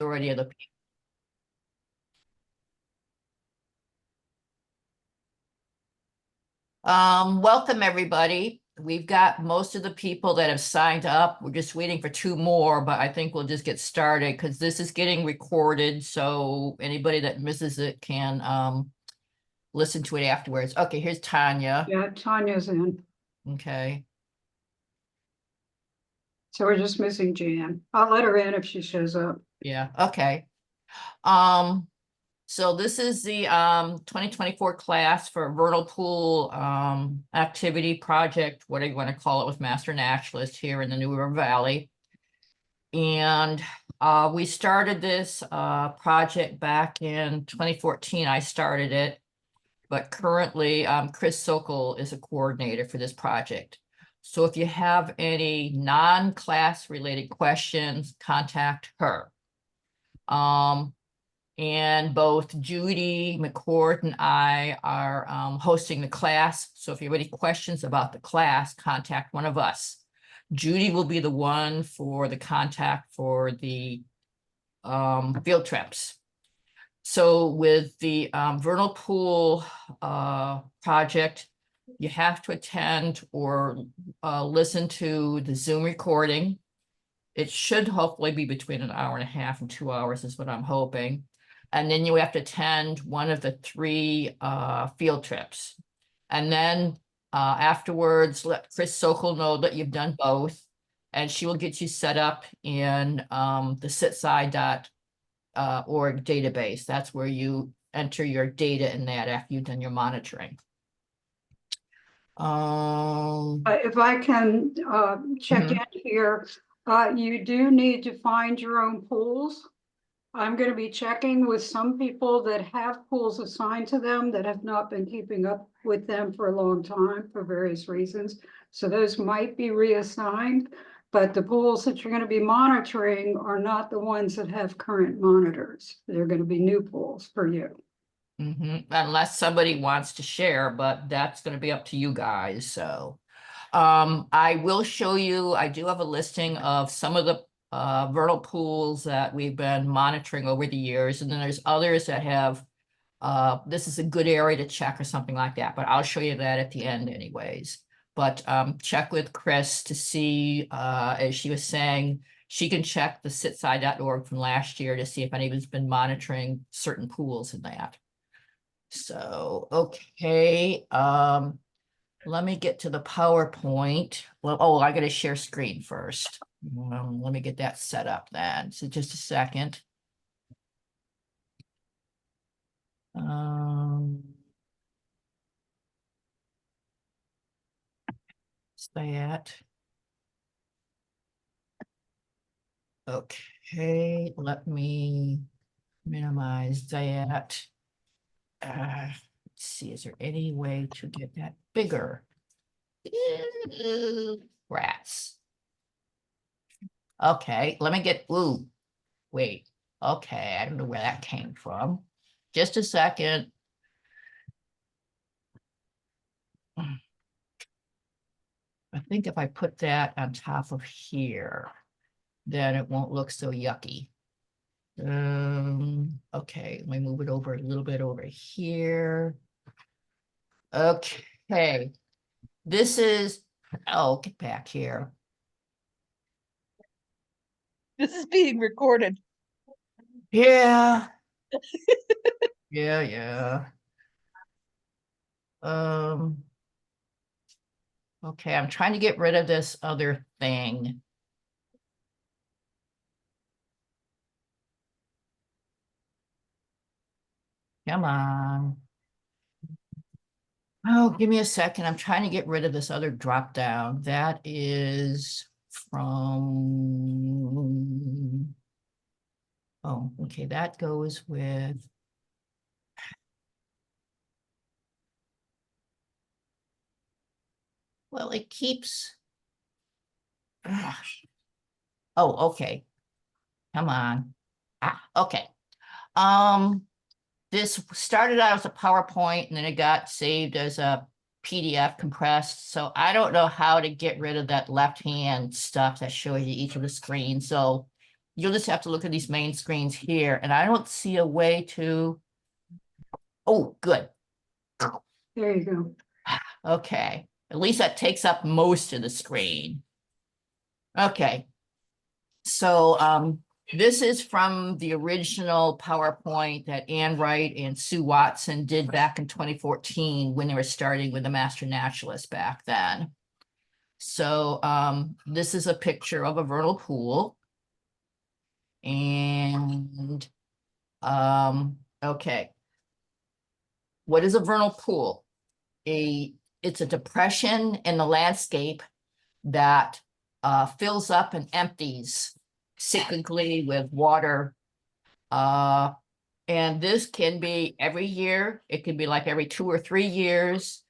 majority of the people. Welcome everybody. We've got most of the people that have signed up. We're just waiting for 2 more, but I think we'll just get started because this is getting recorded. So anybody that misses it can listen to it afterwards. Okay, here's Tanya. Yeah, Tanya's in. Okay. So we're just missing Jan. I'll let her in if she shows up. Yeah, okay. So this is the 2024 class for vernal pool activity project, whatever you want to call it, with Master Naturalist here in the New River Valley. And we started this project back in 2014. I started it, but currently Chris Sokol is a coordinator for this project. So if you have any non-class related questions, contact her. And both Judy McCord and I are hosting the class. So if you have any questions about the class, contact one of us. Judy will be the one for the contact for the field trips. So with the vernal pool project, you have to attend or listen to the Zoom recording. It should hopefully be between 1.5 hours and 2 hours is what I'm hoping. And then you have to attend one of the 3 field trips. And then afterwards, let Chris Sokol know that you've done both. And she will get you set up in the sitsci.org database. That's where you enter your data in that after you've done your monitoring. If I can check in here, you do need to find your own pools. I'm going to be checking with some people that have pools assigned to them that have not been keeping up with them for a long time for various reasons. So those might be reassigned, but the pools that you're going to be monitoring are not the ones that have current monitors. They're going to be new pools for you. Unless somebody wants to share, but that's going to be up to you guys. So I will show you, I do have a listing of some of the vernal pools that we've been monitoring over the years. And then there's others that have, this is a good area to check or something like that, but I'll show you that at the end anyways. But check with Chris to see, as she was saying, she can check the sitsci.org from last year to see if anybody's been monitoring certain pools in that. So, okay, let me get to the PowerPoint. Well, oh, I got to share screen first. Let me get that set up then. So just a second. That. Okay, let me minimize that. Let's see, is there any way to get that bigger? Rats. Okay, let me get, ooh, wait. Okay, I don't know where that came from. Just a second. I think if I put that on top of here, then it won't look so yucky. Okay, let me move it over a little bit over here. Okay, this is, oh, get back here. This is being recorded. Yeah. Yeah. Okay, I'm trying to get rid of this other thing. Come on. Oh, give me a second. I'm trying to get rid of this other drop down. That is from, oh, okay, that goes with, well, it keeps, oh, okay. Come on. Okay. This started out as a PowerPoint and then it got saved as a PDF compressed. So I don't know how to get rid of that left-hand stuff that shows you each of the screens. So you'll just have to look at these main screens here, and I don't see a way to. Oh, good. There you go. Okay, at least that takes up most of the screen. Okay. So this is from the original PowerPoint that Ann Wright and Sue Watson did back in 2014 when they were starting with the Master Naturalist back then. So this is a picture of a vernal pool. And okay. What is a vernal pool? It's a depression in the landscape that fills up and empties cyclically with water. And this can be every year. It can be like every 2 or 3 years.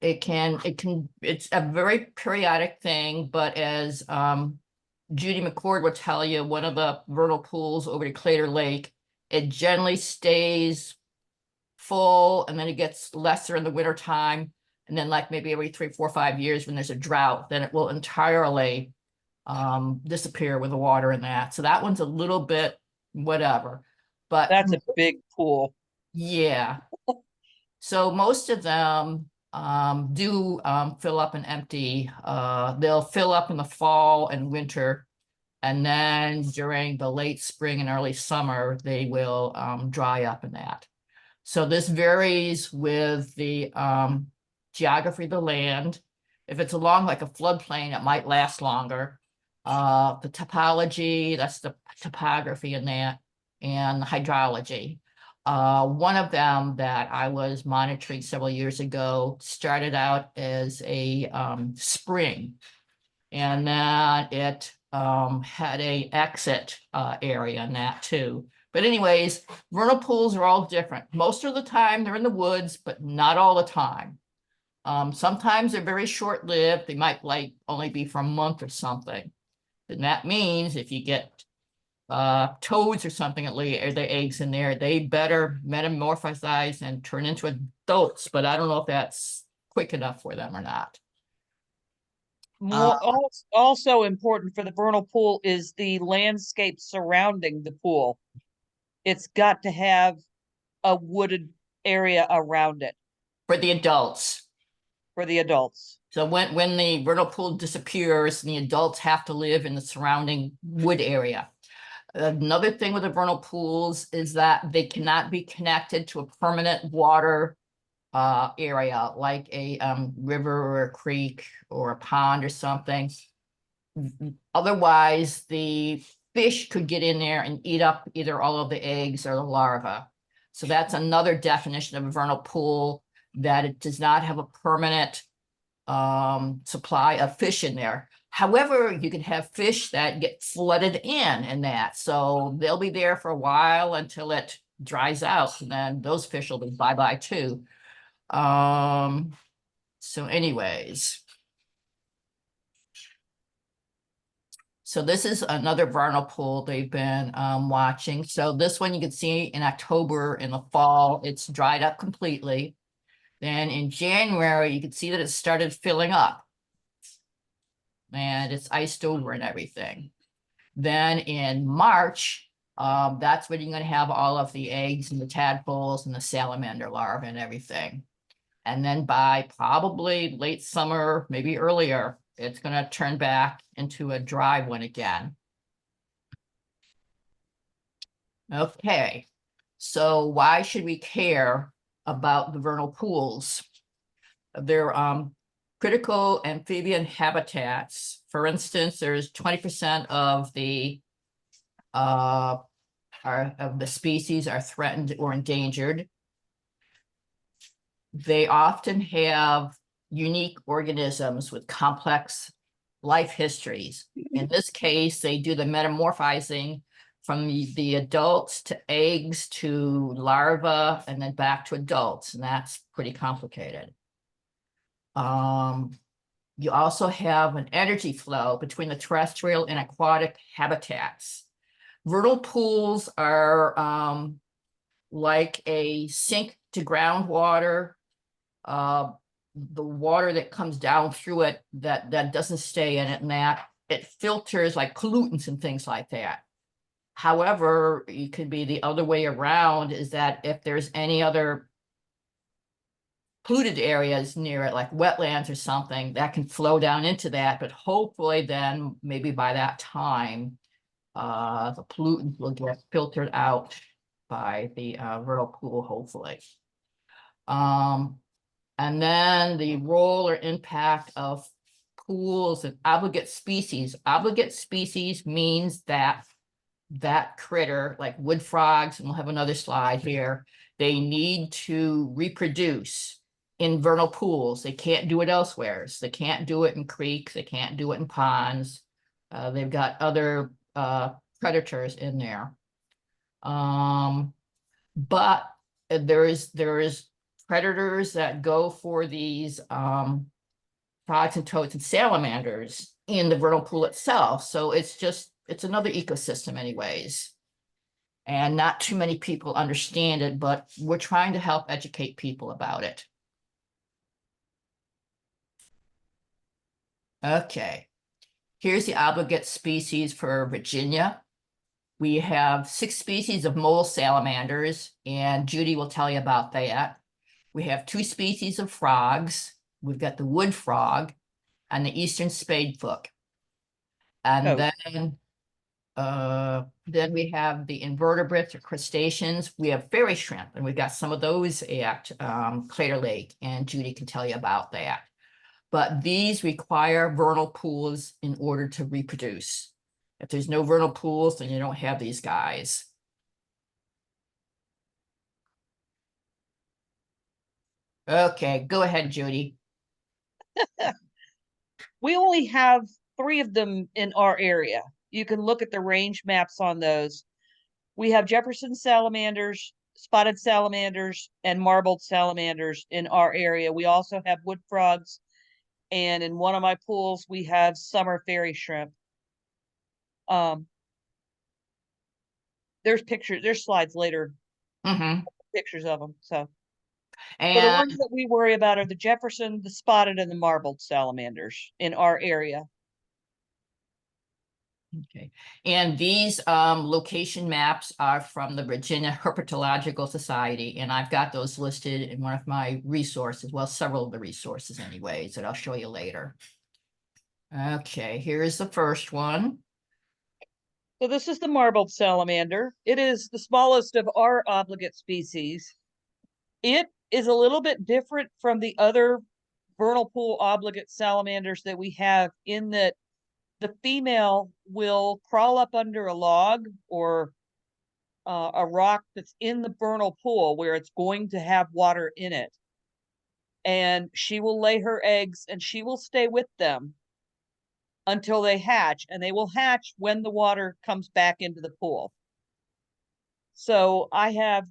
It's a very periodic thing, but as Judy McCord will tell you, one of the vernal pools over at Crater Lake, it generally stays full and then it gets lesser in the winter time. And then like maybe every 3, 4, 5 years when there's a drought, then it will entirely disappear with the water in that. So that one's a little bit whatever, but That's a big pool. yeah. So most of them do fill up and empty. They'll fill up in the fall and winter. And then during the late spring and early summer, they will dry up in that. So this varies with the geography of the land. If it's along like a floodplain, it might last longer. The topology, that's the topography in that, and the hydrology. One of them that I was monitoring several years ago started out as a spring, and then it had a exit area in that too. But anyways, vernal pools are all different. Most of the time they're in the woods, but not all the time. Sometimes they're very short-lived. They might like only be for a month or something. And that means if you get toads or something that lay their eggs in there, they better metamorphosize and turn into adults. But I don't know if that's quick enough for them or not. Also important for the vernal pool is the landscape surrounding the pool. It's got to have a wooded area around it For the adults. for the adults. So when the vernal pool disappears, the adults have to live in the surrounding wood area. Another thing with the vernal pools is that they cannot be connected to a permanent water area like a river or a creek or a pond or something. Otherwise, the fish could get in there and eat up either all of the eggs or the larvae. So that's another definition of a vernal pool, that it does not have a permanent supply of fish in there. However, you can have fish that get flooded in that. So they'll be there for a while until it dries out, and then those fish will be bye-bye too. So anyways. So this is another vernal pool they've been watching. So this one you can see in October, in the fall, it's dried up completely. Then in January, you can see that it started filling up. And it's iced over and everything. Then in March, that's when you're going to have all of the eggs and the tadpoles and the salamander larvae and everything. And then by probably late summer, maybe earlier, it's going to turn back into a dry one again. Okay, so why should we care about the vernal pools? They're critical amphibian habitats. For instance, there's 20% of the species are threatened or endangered. They often have unique organisms with complex life histories. In this case, they do the metamorphizing from the adults to eggs to larvae and then back to adults, and that's pretty complicated. You also have an energy flow between the terrestrial and aquatic habitats. Vernal pools are like a sink to groundwater. The water that comes down through it that doesn't stay in it, and that it filters like pollutants and things like that. However, it could be the other way around, is that if there's any other polluted areas near it, like wetlands or something, that can flow down into that, but hopefully then maybe by that time, the pollutants will get filtered out by the vernal pool, hopefully. And then the role or impact of pools and obligate species. Obligate species means that that critter, like wood frogs, and we'll have another slide here, they need to reproduce in vernal pools. They can't do it elsewhere. So they can't do it in creeks. They can't do it in ponds. They've got other predators in there. But there is predators that go for these frogs and toads and salamanders in the vernal pool itself. So it's another ecosystem anyways. And not too many people understand it, but we're trying to help educate people about it. Okay, here's the obligate species for Virginia. We have 6 species of mole salamanders, and Judy will tell you about that. We have 2 species of frogs. We've got the wood frog and the eastern spadefoot. And then we have the invertebrates or crustaceans. We have fairy shrimp, and we've got some of those at Crater Lake, and Judy can tell you about that. But these require vernal pools in order to reproduce. If there's no vernal pools, then you don't have these guys. Okay, go ahead, Judy. We only have 3 of them in our area. You can look at the range maps on those. We have Jefferson salamanders, spotted salamanders, and marbled salamanders in our area. We also have wood frogs, and in one of my pools, we have summer fairy shrimp. There's pictures, there's slides later, pictures of them. So the And ones that we worry about are the Jefferson, the spotted, and the marbled salamanders in our area. okay, and these location maps are from the Virginia Herpetological Society, and I've got those listed in one of my resources, well, several of the resources anyways, that I'll show you later. Okay, here's the first one. So this is the marbled salamander. It is the smallest of our obligate species. It is a little bit different from the other vernal pool obligate salamanders that we have, in that the female will crawl up under a log or a rock that's in the vernal pool where it's going to have water in it. And she will lay her eggs, and she will stay with them until they hatch, and they will hatch when the water comes back into the pool. So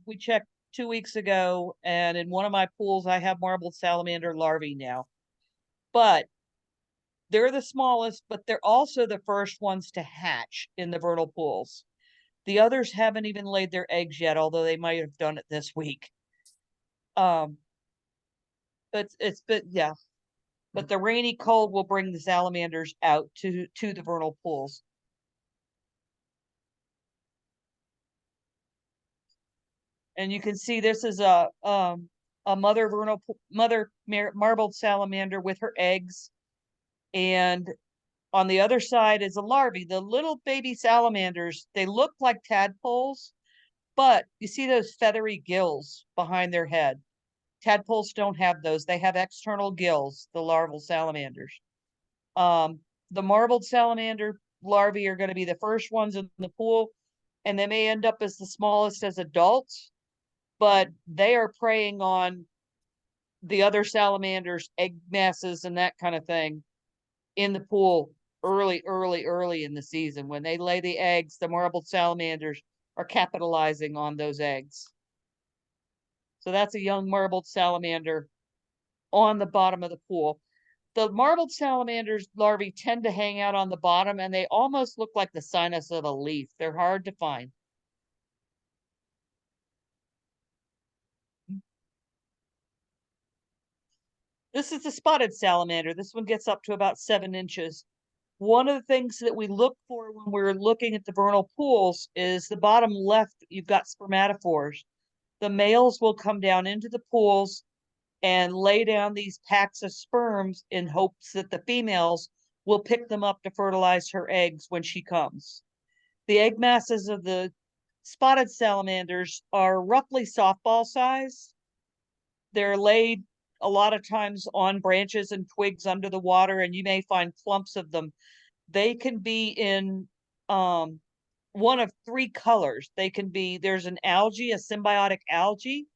we checked 2 weeks ago, and in one of my pools, I have marbled salamander larvae now. But they're the smallest, but they're also the first ones to hatch in the vernal pools. The others haven't even laid their eggs yet, although they might have done it this week. But the rainy cold will bring the salamanders out to the vernal pools. And you can see this is a mother marbled salamander with her eggs, and on the other side is a larvae. The little baby salamanders, they look like tadpoles, but you see those feathery gills behind their head. Tadpoles don't have those. They have external gills, the larval salamanders. The marbled salamander larvae are going to be the first ones in the pool, and they may end up as the smallest as adults, but they are preying on the other salamanders, egg masses, and that kind of thing in the pool early in the season. When they lay the eggs, the marbled salamanders are capitalizing on those eggs. So that's a young marbled salamander on the bottom of the pool. The marbled salamander's larvae tend to hang out on the bottom, and they almost look like the sinus of a leaf. They're hard to find. This is the spotted salamander. This one gets up to about 7 inches. One of the things that we look for when we're looking at the vernal pools is the bottom left, you've got spermatophores. The males will come down into the pools and lay down these packs of sperms in hopes that the females will pick them up to fertilize her eggs when she comes. The egg masses of the spotted salamanders are roughly softball size. They're laid a lot of times on branches and twigs under the water, and you may find clumps of them. They can be in one of three colors. They can be, there's an algae, a symbiotic algae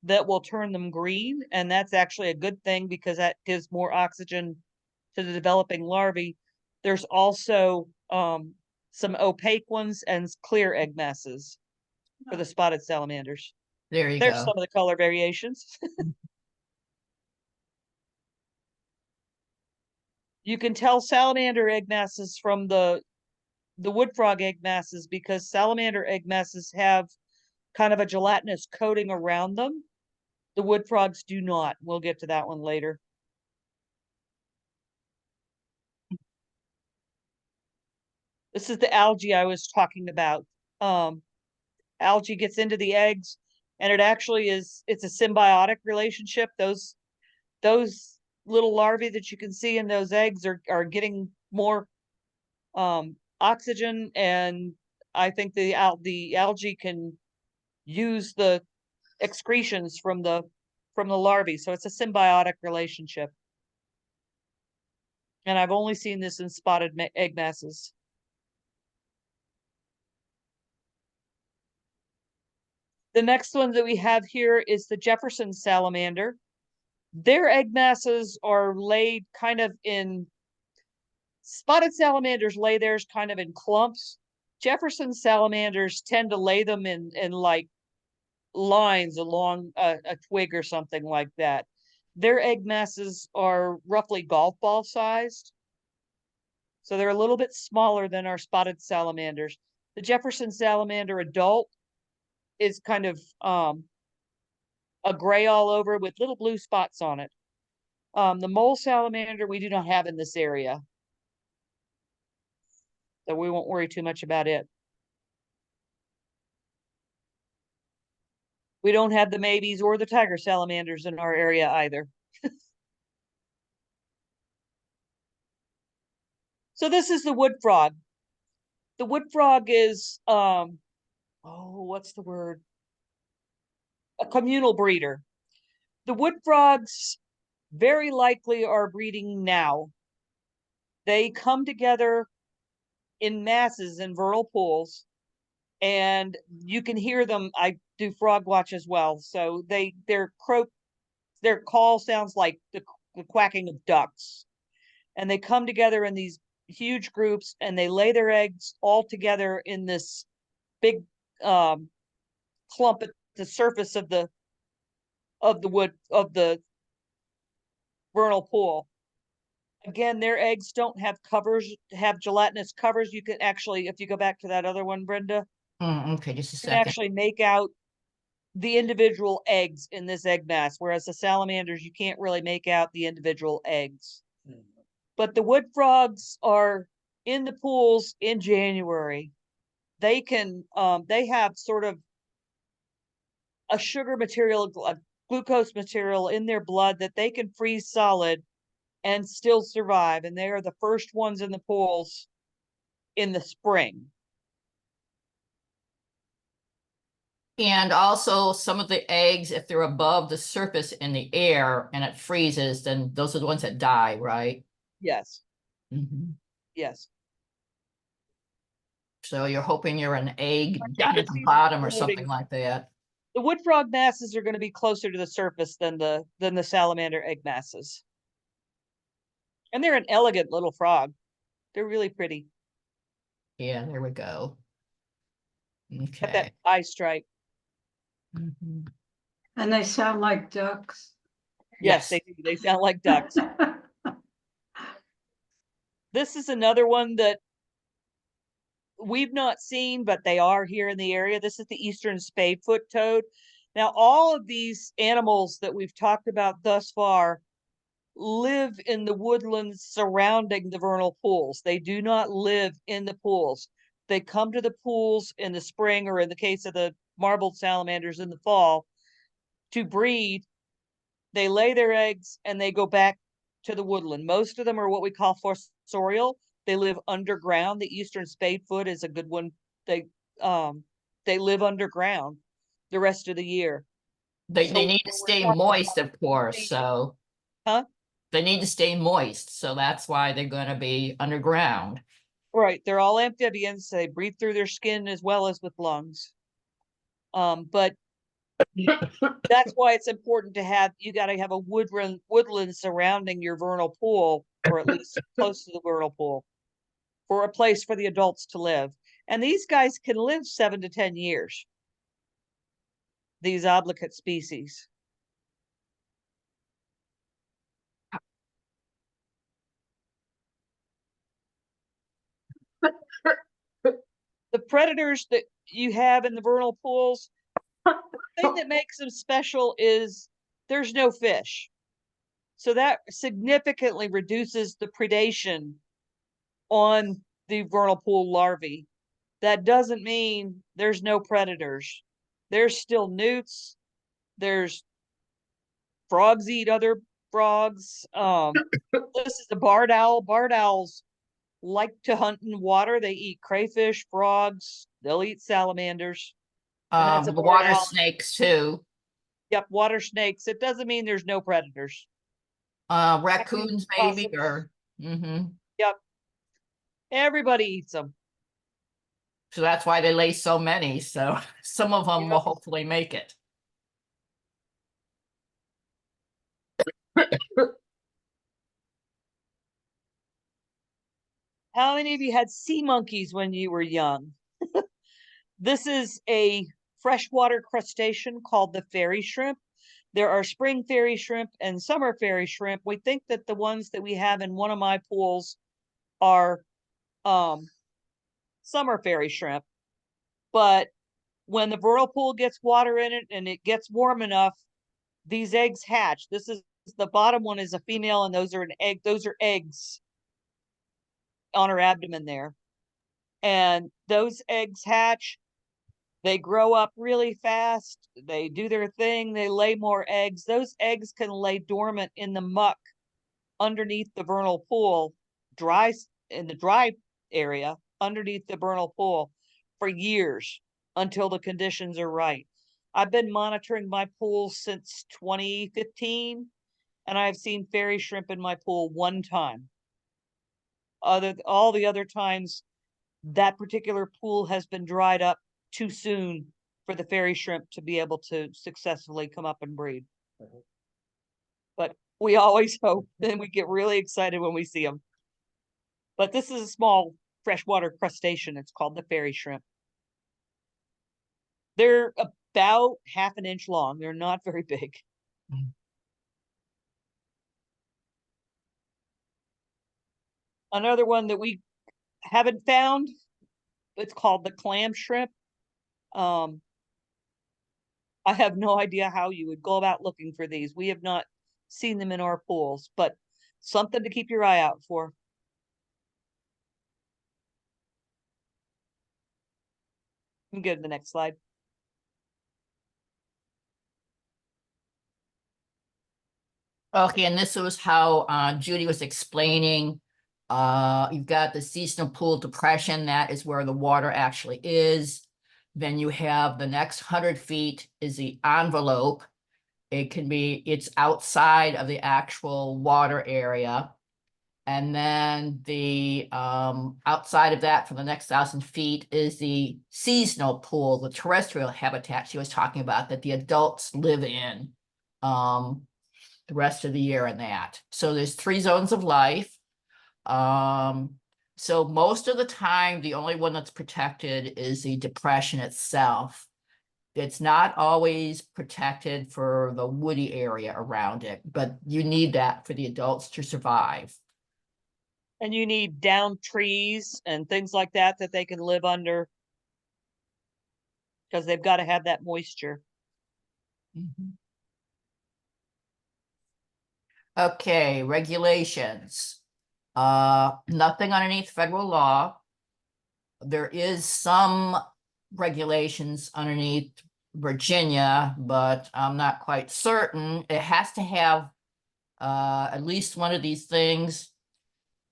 that will turn them green, and that's actually a good thing because that gives more oxygen to the developing larvae. There's also some opaque ones and clear egg masses for the spotted salamanders. There you There's go. some of the color variations. You can tell salamander egg masses from the wood frog egg masses because salamander egg masses have kind of a gelatinous coating around them. The wood frogs do not. We'll get to that one later. This is the algae I was talking about. Algae gets into the eggs, and it actually is, it's a symbiotic relationship. Those little larvae that you can see in those eggs are getting more oxygen, and I think the algae can use the excretions from the larvae, so it's a symbiotic relationship. And I've only seen this in spotted egg masses. The next one that we have here is the Jefferson salamander. Their egg masses are laid kind of in, spotted salamanders lay theirs kind of in clumps. Jefferson salamanders tend to lay them in like lines along a twig or something like that. Their egg masses are roughly golf ball sized. So they're a little bit smaller than our spotted salamanders. The Jefferson salamander adult is kind of a gray all over with little blue spots on it. The mole salamander we do not have in this area, so we won't worry too much about it. We don't have the maybes or the tiger salamanders in our area either. So this is the wood frog. The wood frog is, oh, what's the word? A communal breeder. The wood frogs very likely are breeding now. They come together in masses in vernal pools, and you can hear them. I do frog watch as well, so their call sounds like the quacking of ducks, and they come together in these huge groups, and they lay their eggs all together in this big clump at the surface of the vernal pool. Again, their eggs don't have covers, have gelatinous covers. You can actually, if you go back to that other one, Brenda, Okay, just a you can second. actually make out the individual eggs in this egg mass, whereas the salamanders, you can't really make out the individual eggs. But the wood frogs are in the pools in January. They can, they have sort of a sugar material, a glucose material in their blood that they can freeze solid and still survive. And they are the first ones in the pools in the spring. And also some of the eggs, if they're above the surface in the air and it freezes, then those are the ones that die, right? Yes. Mhm. Yes. So you're hoping you're an egg You down can at the see them bottom or floating. something like that. The wood frog masses are going to be closer to the surface than the salamander egg masses. And they're an elegant little frog. They're really pretty. Yeah, there we go. Got that Okay. eye stripe. Mhm. And they sound like ducks. Yes, they do. They sound like ducks. This is another one that we've not seen, but they are here in the area. This is the eastern spadefoot toad. Now, all of these animals that we've talked about thus far live in the woodlands surrounding the vernal pools. They do not live in the pools. They come to the pools in the spring, or in the case of the marbled salamanders in the fall, to breed. They lay their eggs and they go back to the woodland. Most of them are what we call fossorial. They live underground. The eastern spadefoot is a good one. They live underground the rest of the year. They So need to stay moist, of course, so huh? they need to stay moist, so that's why they're gonna be underground. Right, they're all amphibians, so they breathe through their skin as well as with lungs. But that's why it's important to have, you got to have a woodland surrounding your vernal pool, or at least close to the vernal pool, for a place for the adults to live. And these guys can live 7 to 10 years, these obligate species. The predators that you have in the vernal pools, the thing that makes them special is there's no fish. So that significantly reduces the predation on the vernal pool larvae. That doesn't mean there's no predators. There's still newts. There's frogs eat other frogs. This is the barred owl. Barred owls like to hunt in water. They eat crayfish, frogs. They'll eat salamanders. And that's a The barred water owl. snakes too. Yep, water snakes. It doesn't mean there's no predators. Raccoons maybe, or, Yep. Everybody eats them. so that's why they lay so many, so some of them will Yep. hopefully make it. How many of you had sea monkeys when you were young? This is a freshwater crustacean called the fairy shrimp. There are spring fairy shrimp and summer fairy shrimp. We think that the ones that we have in one of my pools are summer fairy shrimp. But when the vernal pool gets water in it and it gets warm enough, these eggs hatch. This is the bottom one is a female, and those are an egg. Those are eggs on her abdomen there. And those eggs hatch. They grow up really fast. They do their thing. They lay more eggs. Those eggs can lay dormant in the muck underneath the vernal pool, dry in the dry area underneath the vernal pool for years until the conditions are right. I've been monitoring my pool since 2015, and I've seen fairy shrimp in my pool one time. All the other times, that particular pool has been dried up too soon for the fairy shrimp to be able to successfully come up and breed. But we always hope, and we get really excited when we see them. But this is a small freshwater crustacean. It's called the fairy shrimp. They're about 1/2 inch long. They're not very big. Another one that we haven't found, it's called the clam shrimp. I have no idea how you would go about looking for these. We have not seen them in our pools, but something to keep your eye out for. You can go to the next slide. Okay, and this was how Judy was explaining. You've got the seasonal pool depression, that is where the water actually is. Then you have the next 100 feet is the envelope. It's outside of the actual water area. And then the outside of that for the next 1,000 feet is the seasonal pool, the terrestrial habitat she was talking about that the adults live in the rest of the year in that. So there's 3 zones of life. So most of the time, the only one that's protected is the depression itself. It's not always protected for the woody area around it, but you need that for the adults to survive. And you need down trees and things like that that they can live under, because they've got to have that moisture. Okay, regulations. Nothing underneath federal law. There is some regulations underneath Virginia, but I'm not quite certain. It has to have at least one of these things.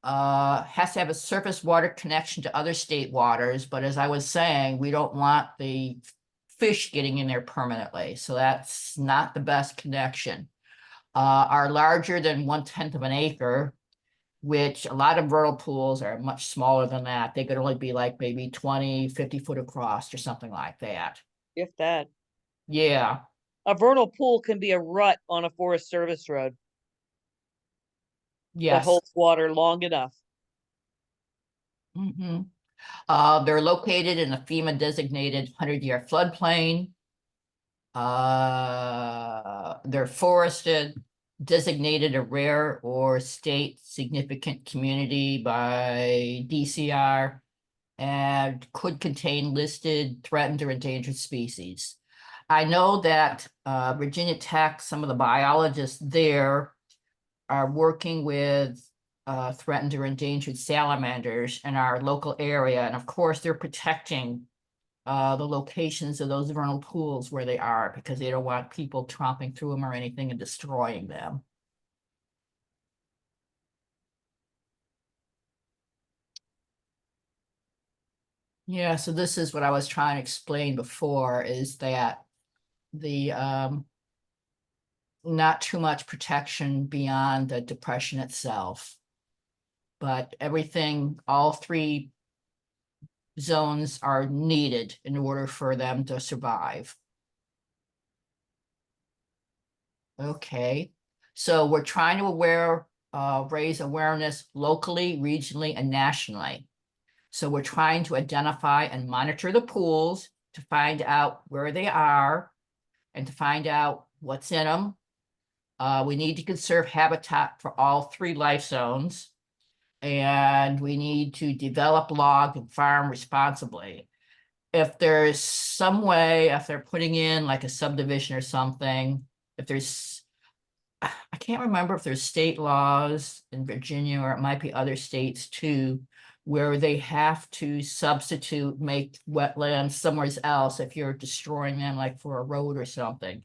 Has to have a surface water connection to other state waters, but as I was saying, we don't want the fish getting in there permanently, so that's not the best connection. Are larger than 1/10 of an acre, which a lot of vernal pools are much smaller than that. They could only be like maybe 20, 50 foot across or something like that. If that. Yeah, A vernal pool can be a rut on a Forest Service road that yes. holds water long enough. Mhm. They're located in a FEMA designated 100-year floodplain. They're forested, designated a rare or state significant community by DCR, and could contain listed threatened or endangered species. I know that Virginia Tech, some of the biologists there are working with threatened or endangered salamanders in our local area. And of course, they're protecting the locations of those vernal pools where they are because they don't want people tromping through them or anything and destroying them. Yeah, so this is what I was trying to explain before, is that the not too much protection beyond the depression itself. But everything, all three zones are needed in order for them to survive. Okay, so we're trying to raise awareness locally, regionally, and nationally. So we're trying to identify and monitor the pools to find out where they are and to find out what's in them. We need to conserve habitat for all three life zones, and we need to develop, log, and farm responsibly. If there's some way, if they're putting in like a subdivision or something, if there's, I can't remember if there's state laws in Virginia, or it might be other states too, where they have to substitute, make wetlands somewhere else if you're destroying them, like for a road or something.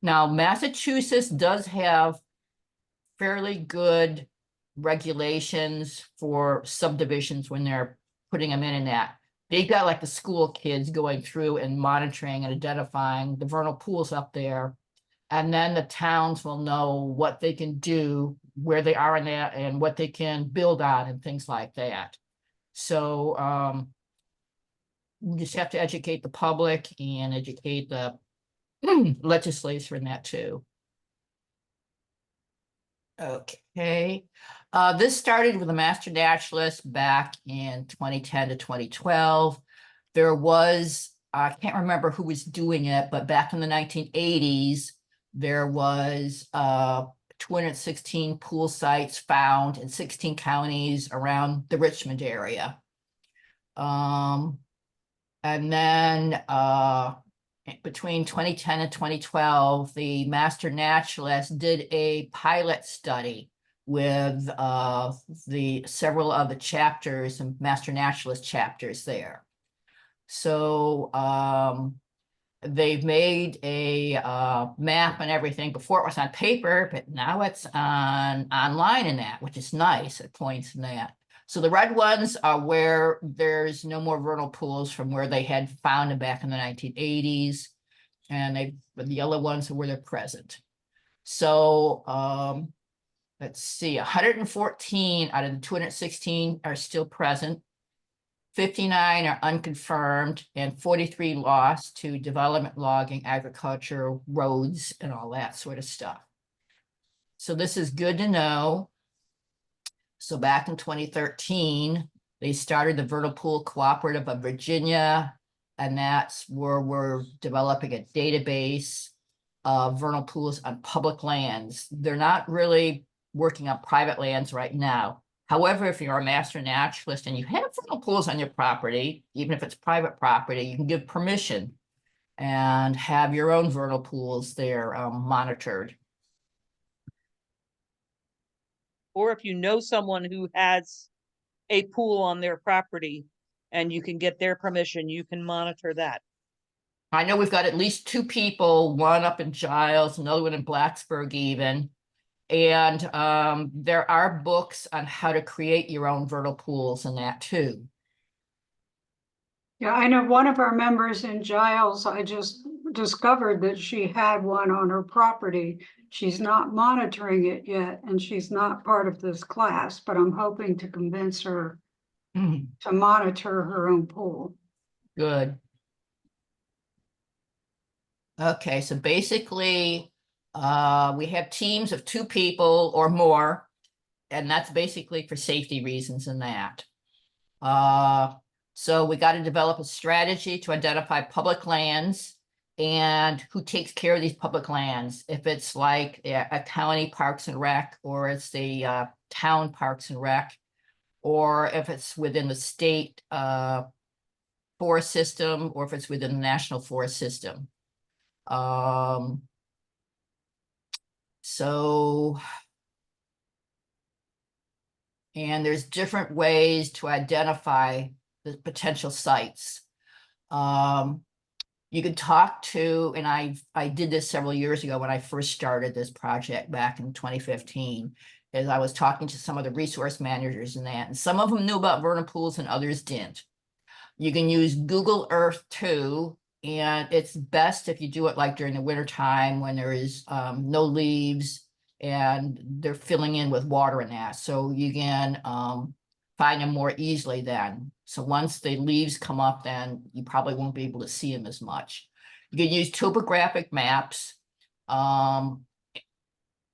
Now, Massachusetts does have fairly good regulations for subdivisions when they're putting them in that. They've got like the school kids going through and monitoring and identifying the vernal pools up there. And then the towns will know what they can do, where they are in that, and what they can build on and things like that. So we just have to educate the public and educate the legislature in that too. Okay, this started with a master naturalist back in 2010 to 2012. There was, I can't remember who was doing it, but back in the 1980s, there was 216 pool sites found in 16 counties around the Richmond area. And then between 2010 and 2012, the master naturalist did a pilot study with the several of the chapters and master naturalist chapters there. So they've made a map and everything. Before it was on paper, but now it's online in that, which is nice. It points in that. So the red ones are where there's no more vernal pools from where they had found them back in the 1980s. And the yellow ones are where they're present. So let's see, 114 out of the 216 are still present. 59 are unconfirmed, and 43 lost to development, logging, agriculture, roads, and all that sort of stuff. So this is good to know. So back in 2013, they started the Vernal Pool Cooperative of Virginia, and that's where we're developing a database of vernal pools on public lands. They're not really working on private lands right now. However, if you're a master naturalist and you have vernal pools on your property, even if it's private property, you can give permission and have your own vernal pools there monitored. or if you know someone who has a pool on their property and you can get their permission, you can monitor that. I know we've got at least 2 people, one up in Giles, another one in Blacksburg even. And there are books on how to create your own vernal pools and that too. Yeah, I know one of our members in Giles, I just discovered that she had one on her property. She's not monitoring it yet, and she's not part of this class, but I'm hoping to convince her Mhm. to monitor her own pool. Good. Okay, so basically, we have teams of 2 people or more, and that's basically for safety reasons and that. So we got to develop a strategy to identify public lands and who takes care of these public lands. If it's like a county parks and rec, or it's the town parks and rec, or if it's within the state forest system, or if it's within the national forest system. So, and there's different ways to identify the potential sites. You could talk to, and I did this several years ago when I first started this project back in 2015, is I was talking to some of the resource managers and that, and some of them knew about vernal pools and others didn't. You can use Google Earth too, and it's best if you do it like during the winter time when there is no leaves and they're filling in with water and that. So you can find them more easily then. So once the leaves come up, then you probably won't be able to see them as much. You can use topographic maps, and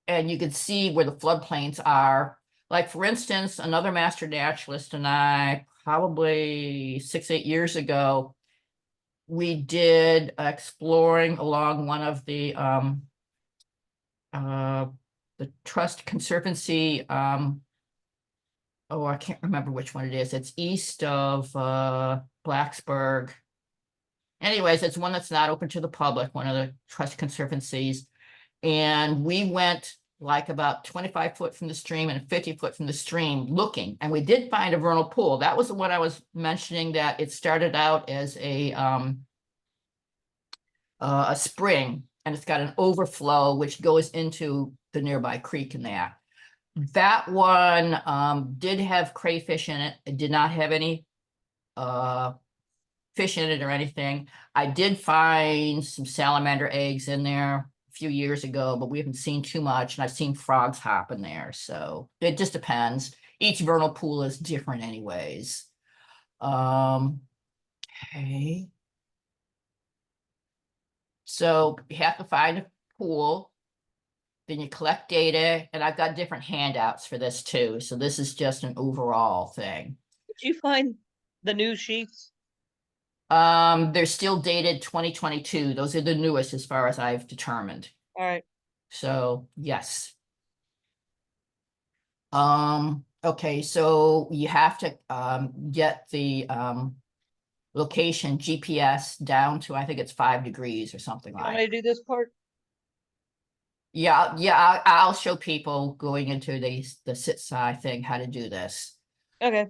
you can see where the floodplains are. Like for instance, another master naturalist and I, probably 6, 8 years ago, we did exploring along one of the Trust Conservancy, oh, I can't remember which one it is. It's east of Blacksburg. Anyways, it's one that's not open to the public, one of the Trust Conservancies. And we went like about 25 foot from the stream and 50 foot from the stream looking, and we did find a vernal pool. That was the one I was mentioning, that it started out as a spring, and it's got an overflow which goes into the nearby creek and that. That one did have crayfish in it. It did not have any fish in it or anything. I did find some salamander eggs in there a few years ago, but we haven't seen too much, and I've seen frogs hop in there. So it just depends. Each vernal pool is different anyways. Okay. So you have to find a pool, then you collect data, and I've got different handouts for this too. So this is just an overall thing. Did you find the new sheets? They're still dated 2022. Those are the newest as far as I've determined. All right. So yes. Okay, so you have to get the location GPS down to, I think it's 5 degrees or something You want me like. to do this part? Yeah, I'll show people going into the sit side thing how to do this. Okay.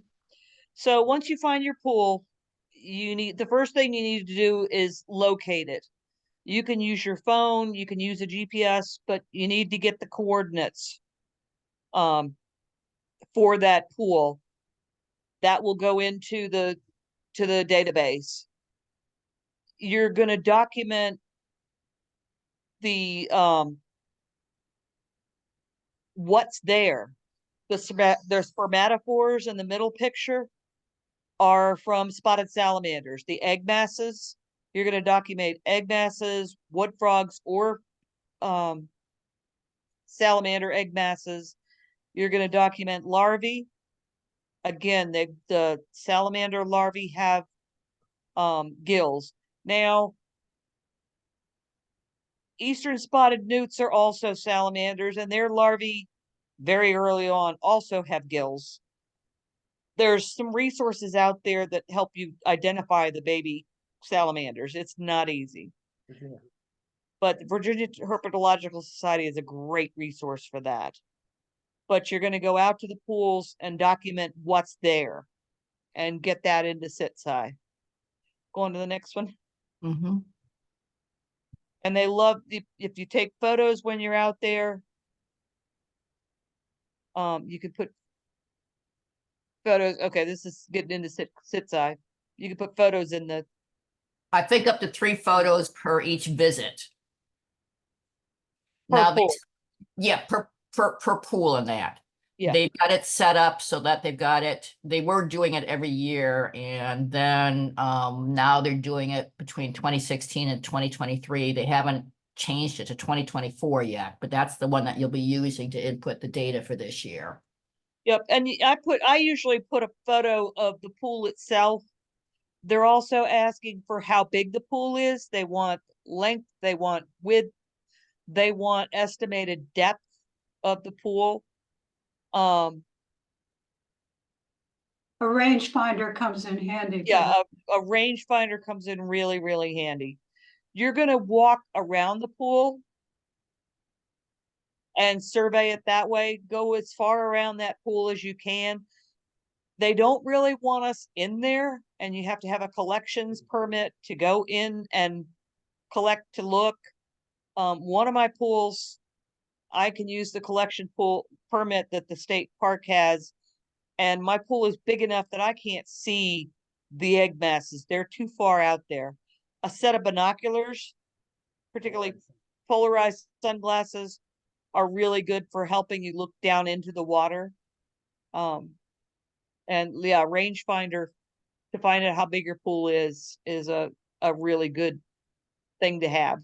So once you find your pool, the first thing you need to do is locate it. You can use your phone, you can use a GPS, but you need to get the coordinates for that pool. That will go into the database. You're going to document the what's there. There's spermatophores in the middle picture are from spotted salamanders. The egg masses, you're going to document egg masses, wood frogs, or salamander egg masses. You're going to document larvae. Again, the salamander larvae have gills. Now, eastern spotted newts are also salamanders, and their larvae very early on also have gills. There's some resources out there that help you identify the baby salamanders. It's not easy. But the Virginia Herpetological Society is a great resource for that. but you're gonna go out to the pools and document what's there and get that into SITSI. Go on to the next one. Mm-hmm. And they love if you take photos when you're out there. You could put photos. Okay, this is getting into SITSI. You can put photos in the I think up to 3 photos per each visit. per Now, pool. yeah, per pool and that. Yeah. They've got it set up so that they were doing it every year, and then now they're doing it between 2016 and 2023. They haven't changed it to 2024 yet, but that's the one that you'll be using to input the data for this year. Yep. And I usually put a photo of the pool itself. They're also asking for how big the pool is. They want length, they want width, they want estimated depth of the pool. A rangefinder comes in handy. for Yeah, that. a rangefinder comes in really, really handy. You're gonna walk around the pool and survey it that way. Go as far around that pool as you can. They don't really want us in there, and you have to have a collections permit to go in and collect to look. One of my pools, I can use the collection pool permit that the state park has, and my pool is big enough that I can't see the egg masses. They're too far out there. A set of binoculars, particularly polarized sunglasses, are really good for helping you look down into the water. And yeah, rangefinder to find out how big your pool is a really good thing to have.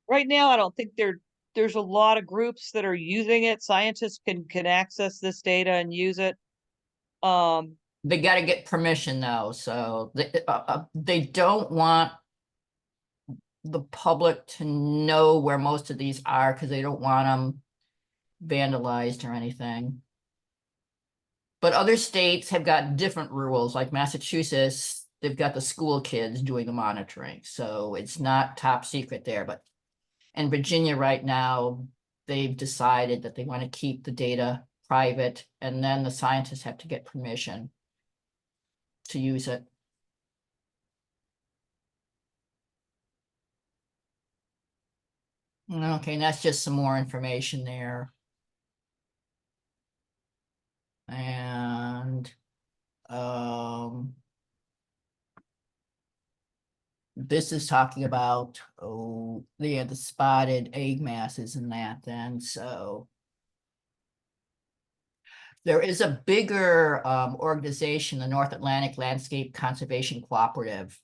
Right now, I don't think there's a lot of groups that are using it. Scientists can access this data and use it. They got to get permission though, so they don't want the public to know where most of these are because they don't want them vandalized or anything. But other states have got different rules, like Massachusetts, they've got the school kids doing the monitoring, so it's not top secret there. But in Virginia right now, they've decided that they want to keep the data private, and then the scientists have to get permission to use it. Okay, and that's just some more information there. And this is talking about, oh, yeah, the spotted egg masses and that then, so. There is a bigger organization, the North Atlantic Landscape Conservation Cooperative.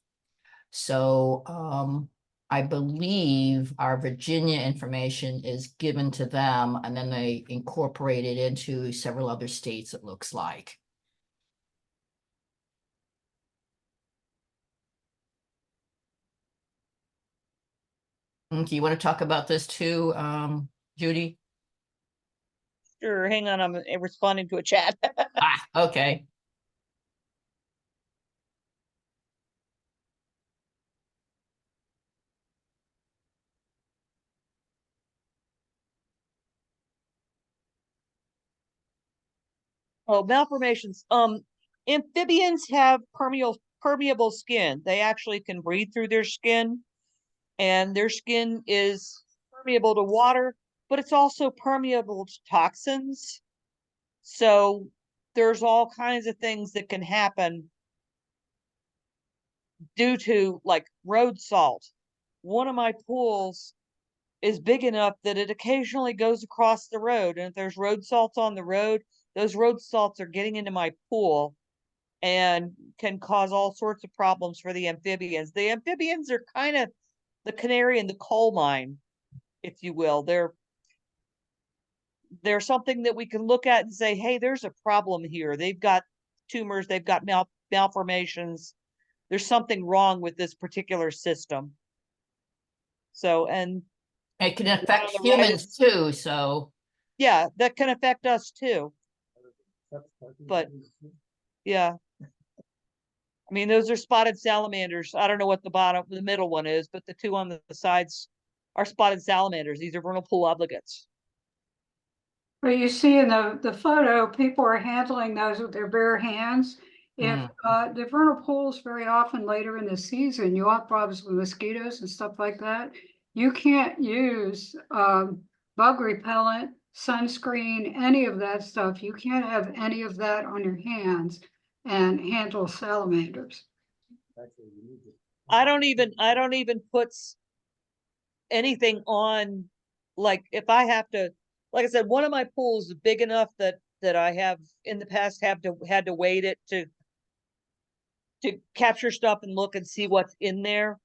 So I believe our Virginia information is given to them and then they incorporate it into several other states, it looks like. Okay, you want to talk about this too, Judy? Sure, hang on, I'm responding to a chat. Ah, okay. Oh, malformations. Amphibians have permeable skin. They actually can breathe through their skin, and their skin is permeable to water, but it's also permeable to toxins. So there's all kinds of things that can happen due to like road salt. One of my pools is big enough that it occasionally goes across the road. And if there's road salts on the road, those road salts are getting into my pool and can cause all sorts of problems for the amphibians. The amphibians are kind of the canary in the coal mine, if you will. They're something that we can look at and say, hey, there's a problem here. They've got tumors, they've got malformations. There's something wrong with this particular system. So, and It can affect on the right humans too, so. yeah, that can affect us too. But yeah. I mean, those are spotted salamanders. I don't know what the middle one is, but the two on the sides are spotted salamanders. These are vernal pool obligates. But you see in the photo, people are handling those with their bare hands. If the vernal pools very often later in the season, you have problems with mosquitoes and stuff like that. You can't use bug repellent, sunscreen, any of that stuff. You can't have any of that on your hands and handle salamanders. I don't even put anything on, like if I have to, like I said, one of my pools is big enough that I have in the past had to weight it to capture stuff and look and see what's in there.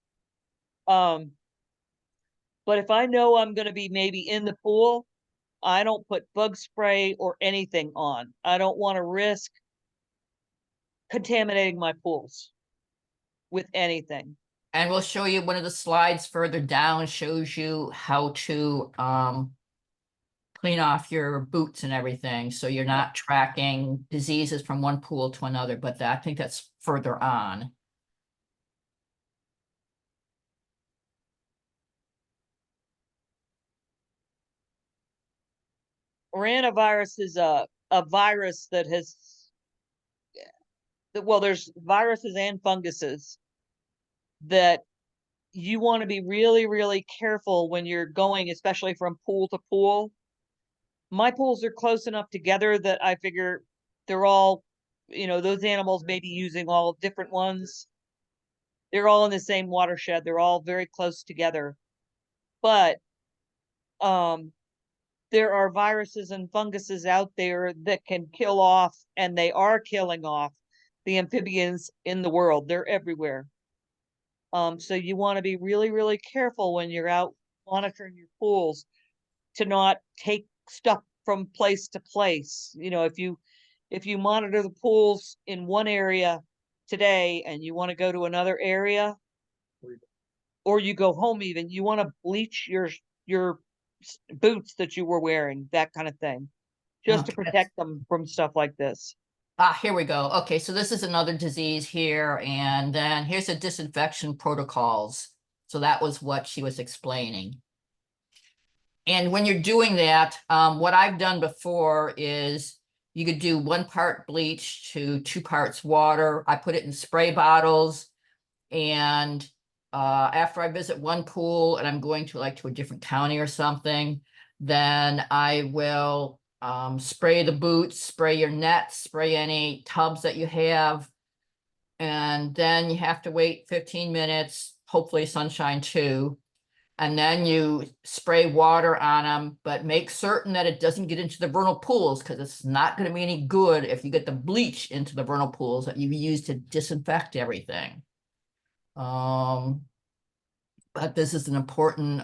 But if I know I'm going to be maybe in the pool, I don't put bug spray or anything on. I don't want to risk contaminating my pools with anything. And we'll show you one of the slides further down shows you how to clean off your boots and everything. So you're not tracking diseases from one pool to another, but I think that's further on. Oranovirus is a virus that has, well, there's viruses and funguses that you want to be really, really careful when you're going, especially from pool to pool. My pools are close enough together that I figure they're all, those animals may be using all different ones. They're all in the same watershed. They're all very close together. But there are viruses and funguses out there that can kill off, and they are killing off the amphibians in the world. They're everywhere. So you want to be really, really careful when you're out monitoring your pools to not take stuff from place to place. If you monitor the pools in one area today and you want to go to another area, or you go home even, you want to bleach your boots that you were wearing, that kind of thing, just to protect them from stuff like this. Here we go. Okay, so this is another disease here, and then here's the disinfection protocols. So that was what she was explaining. And when you're doing that, what I've done before is you could do 1 part bleach to 2 parts water. I put it in spray bottles, and after I visit one pool and I'm going to a different county or something, then I will spray the boots, spray your nets, spray any tubs that you have. And then you have to wait 15 minutes, hopefully sunshine too. And then you spray water on them, but make certain that it doesn't get into the vernal pools, because it's not going to be any good if you get the bleach into the vernal pools that you use to disinfect everything. But this is an important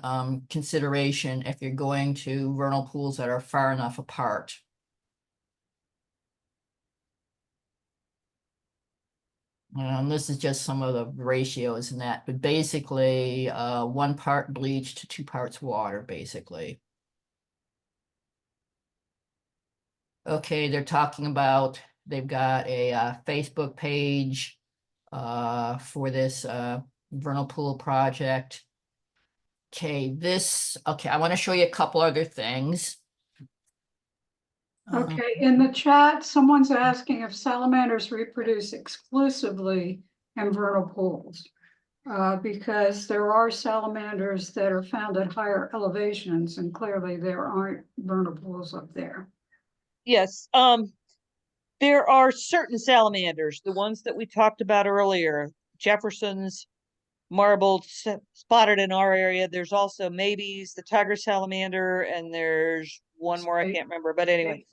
consideration if you're going to vernal pools that are far enough apart. And this is just some of the ratios in that, but basically 1 part bleach to 2 parts water, basically. Okay, they're talking about, they've got a Facebook page for this vernal pool project. Okay, I want to show you a couple other things. Okay, in the chat, someone's asking if salamanders reproduce exclusively in vernal pools. Because there are salamanders that are found at higher elevations, and clearly there aren't vernal pools up there. Yes. There are certain salamanders, the ones that we talked about earlier, Jefferson's, marbled, spotted in our area. There's also maybes, the tiger salamander, and there's one more I can't remember, but anyway,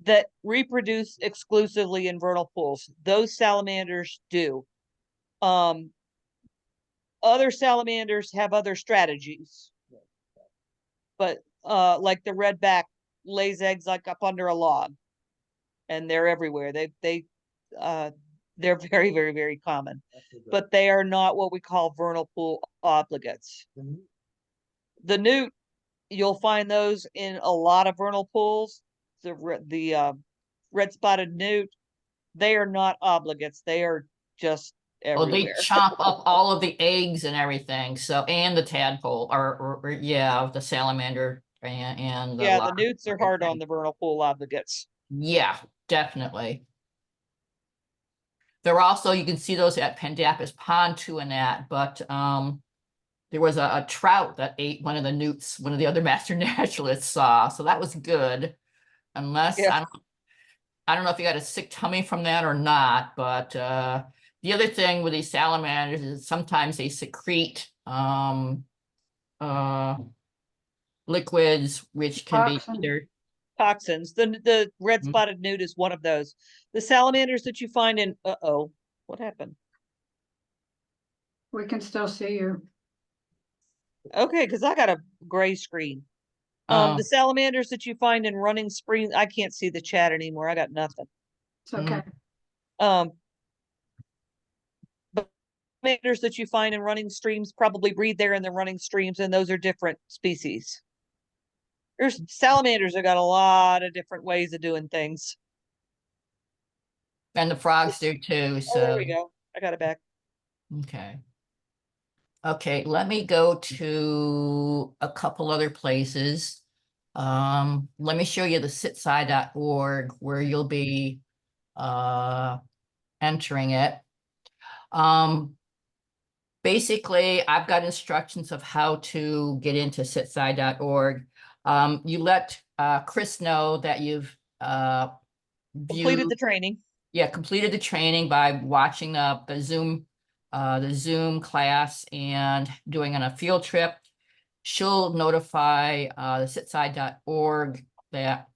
that reproduce exclusively in vernal pools. Those salamanders do. Other salamanders have other strategies, but like the redback lays eggs like up under a log, and they're everywhere. They're very, very, very common, but they are not what we call vernal pool obligates. The newt, you'll find those in a lot of vernal pools. The red spotted newt, they are not obligates. They are just Oh, they everywhere. chomp up all of the eggs and everything, so, and the tadpole, or yeah, the salamander and the Yeah, the larvae. newts are hard on the vernal pool obligates. Yeah, definitely. There are also, you can see those at Pandapis Pond too and that, but there was a trout that ate one of the newts, one of the other master naturalists saw, so that was good. Unless, Yeah. I don't know if you got a sick tummy from that or not, but the other thing with these salamanders is sometimes they secrete uh liquids which can be Toxin. either Toxins. The red Mhm. spotted newt is one of those. The salamanders that you find in what happened? We can still see you. Okay, because I got a gray screen. The salamanders that you find in running springs, I can't see the chat anymore. I got nothing. It's okay. Um, but salamanders that you find in running streams probably breed there in the running streams, and those are different species. There's salamanders that got a lot of different ways of doing things. and the frogs do too, Oh, there so we go. I got it back. okay. Okay, let me go to a couple other places. Let me show you the sitsci.org where you'll be entering it. Basically, I've got instructions of how to get into sitsci.org. You let Chris know that you've Completed viewed, the training. yeah, completed the training by watching the Zoom class and doing on a field trip. She'll notify the sitsci.org that,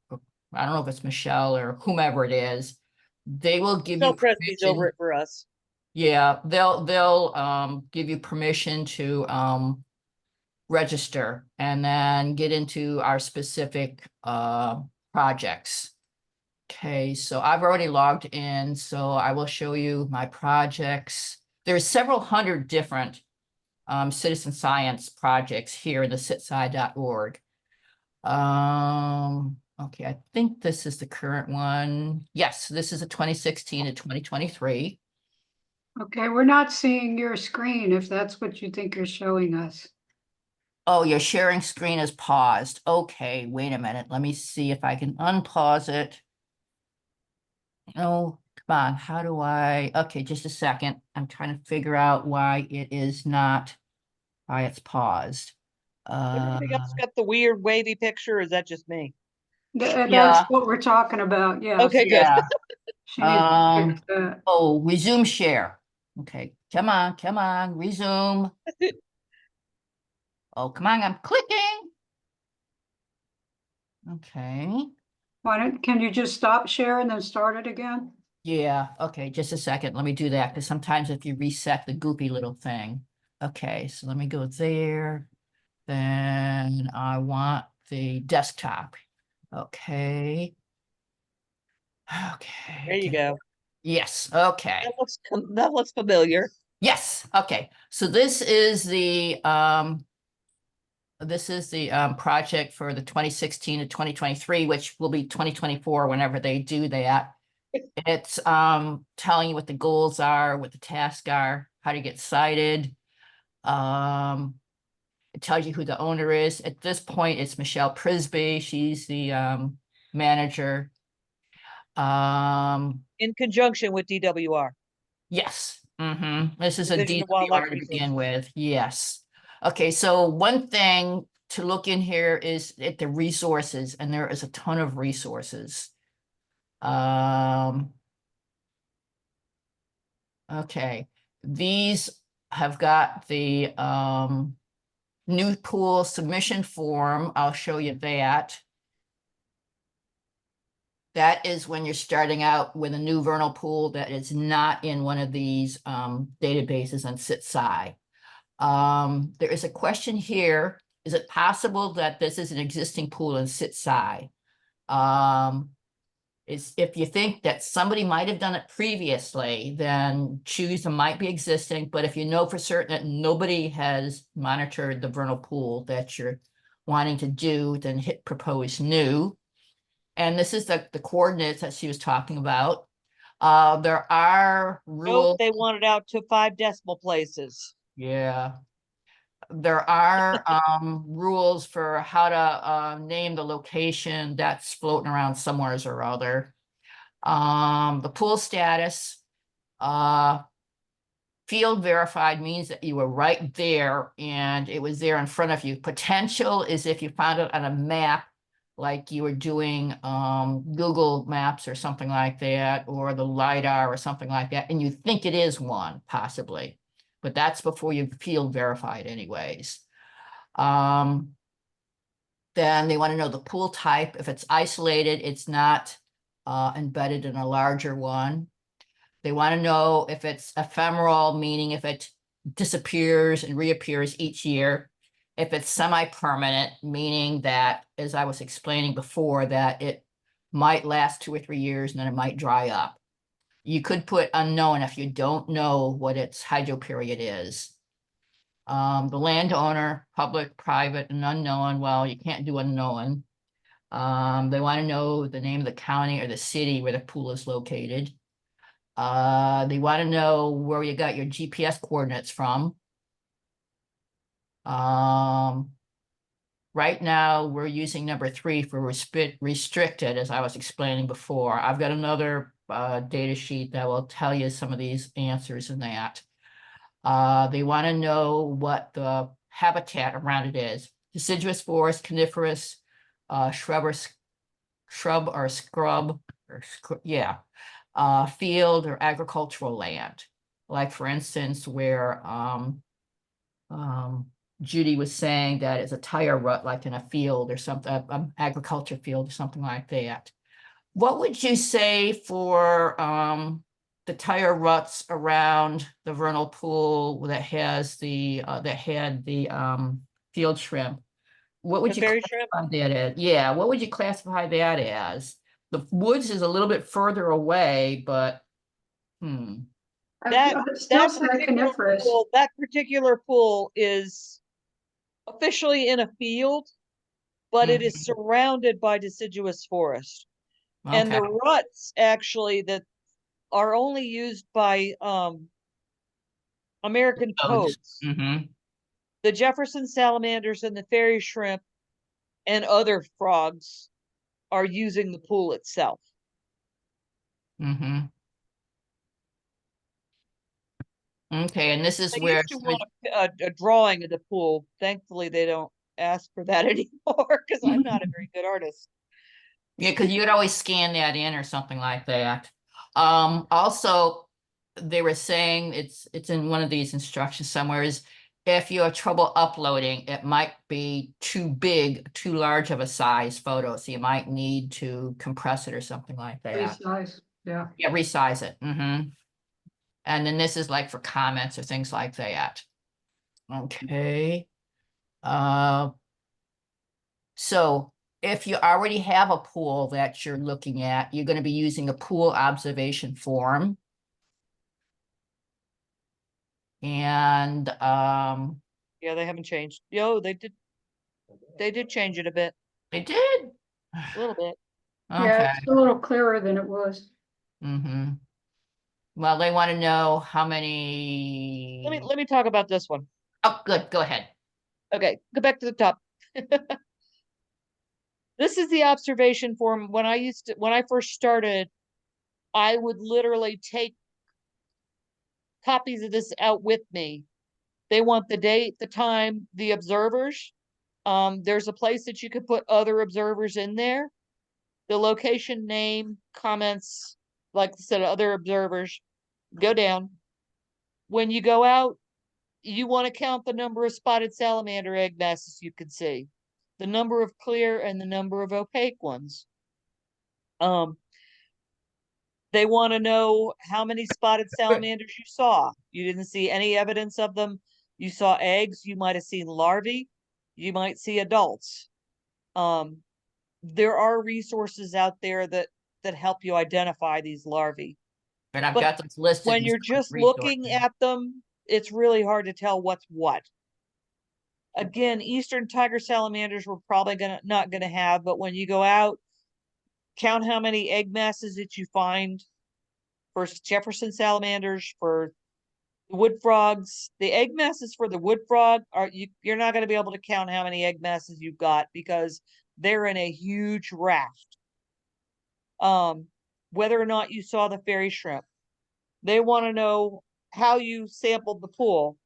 I don't know if it's Michelle or whomever it is, they will give you Michelle Presby's over permission. it for us. Yeah, they'll give you permission to register and then get into our specific projects. Okay, so I've already logged in, so I will show you my projects. There's several hundred different citizen science projects here in the sitsci.org. Okay, I think this is the current one. Yes, this is a 2016 to 2023. Okay, we're not seeing your screen if that's what you think you're showing us. Oh, your sharing screen is paused. Okay, wait a minute. Let me see if I can unpause it. Oh, come on. How do I? Okay, just a second. I'm trying to figure out why it is not, why it's paused. Everybody else got the weird wavy picture. Or is that just me? That's Yeah, what we're talking about, yes. Okay, good. yeah. She needs to fix that. Oh, resume share. Okay, come on, resume. Oh, come on, I'm clicking. Okay. Can you just stop share and then start it again? Yeah, okay, just a second. Let me do that because sometimes if you reset the goopy little thing. Okay, so let me go there. Then I want the desktop. Okay. Okay. There you go. Yes, okay. That looks familiar. Yes, okay. So this is the project for the 2016 to 2023, which will be 2024 whenever they do that. It's telling you what the goals are, what the tasks are, how to get cited. It tells you who the owner is. At this point, it's Michelle Prisby. She's the manager. In conjunction with DWR. Yes. This is a Division of Wildlife DWR to begin Resources. with. Yes. Okay, so one thing to look in here is at the resources, and there is a ton of resources. Okay, these have got the new pool submission form. I'll show you that. That is when you're starting out with a new vernal pool that is not in one of these databases on SitSci. There is a question here. Is it possible that this is an existing pool in SitSci? If you think that somebody might have done it previously, then choose them might be existing. But if you know for certain that nobody has monitored the vernal pool that you're wanting to do, then hit propose new. And this is the coordinates that she was talking about. There are Nope, rules, they want it out to 5 decimal places. yeah. There are rules for how to name the location that's floating around somewheres or other. The pool status, field verified means that you were right there and it was there in front of you. Potential is if you found it on a map, like you were doing Google Maps or something like that, or the LiDAR or something like that, and you think it is one, possibly. But that's before you field verified anyways. Then they want to know the pool type. If it's isolated, it's not embedded in a larger one. They want to know if it's ephemeral, meaning if it disappears and reappears each year. If it's semi-permanent, meaning that, as I was explaining before, that it might last 2 or 3 years and then it might dry up. You could put unknown if you don't know what its hydro period is. The landowner, public, private, and unknown, well, you can't do unknown. They want to know the name of the county or the city where the pool is located. They want to know where you got your GPS coordinates from. Right now, we're using number 3 for restricted, as I was explaining before. I've got another data sheet that will tell you some of these answers in that. They want to know what the habitat around it is. Deciduous forest, coniferous, shrub or scrub, yeah. Field or agricultural land. Like for instance, where Judy was saying that it's a tire rut, like in a field or something, agriculture field or something like that. What would you say for the tire ruts around the vernal pool that has the that had the field shrimp? What would The you fairy shrimp, classify that as? Yeah, what would you classify that as? The woods is a little bit further away, but that I would still that say particular coniferous. pool, that particular pool is officially in a field, but it is surrounded by deciduous forest. And Okay. the ruts actually that are only used by American toads, Mm-hmm. the Jefferson salamanders and the fairy shrimp and other frogs are using the pool itself. Mm-hmm. Okay, and this is I where used to want a drawing of the pool. Thankfully, they don't ask for that anymore because I'm not a very good artist. yeah, because you would always scan that in or something like that. Also, they were saying it's in one of these instructions somewhere is if you have trouble uploading, it might be too big, too large of a size photo, so you might need to compress it or something like that. Resize, yeah. Yeah, resize it. And then this is like for comments or things like that. Okay. So if you already have a pool that you're looking at, you're going to be using a pool observation form. And Yeah, they haven't changed. Yo, they did change it a bit, they did. a little bit. Yeah, Okay. it's a little clearer than it was. Well, they want to know how Let many. me talk about this one. Oh, good. Go ahead. Okay, go back to the top. This is the observation form. When I first started, I would literally take copies of this out with me. They want the date, the time, the observers. There's a place that you could put other observers in there. The location, name, comments, like I said, other observers. Go down. When you go out, you want to count the number of spotted salamander egg masses you can see, the number of clear and the number of opaque ones. They want to know how many spotted salamanders you saw. You didn't see any evidence of them. You saw eggs. You might have seen larvae. You might see adults. There are resources out there that help you identify these larvae. But I've But got those listed when in you're some just resources. looking at them, it's really hard to tell what's what. Again, eastern tiger salamanders we're probably not gonna have, but when you go out, count how many egg masses that you find for Jefferson salamanders, for wood frogs. The egg masses for the wood frog are you're not going to be able to count how many egg masses you've got because they're in a huge raft. Whether or not you saw the fairy shrimp, they want to know how you sampled the pool.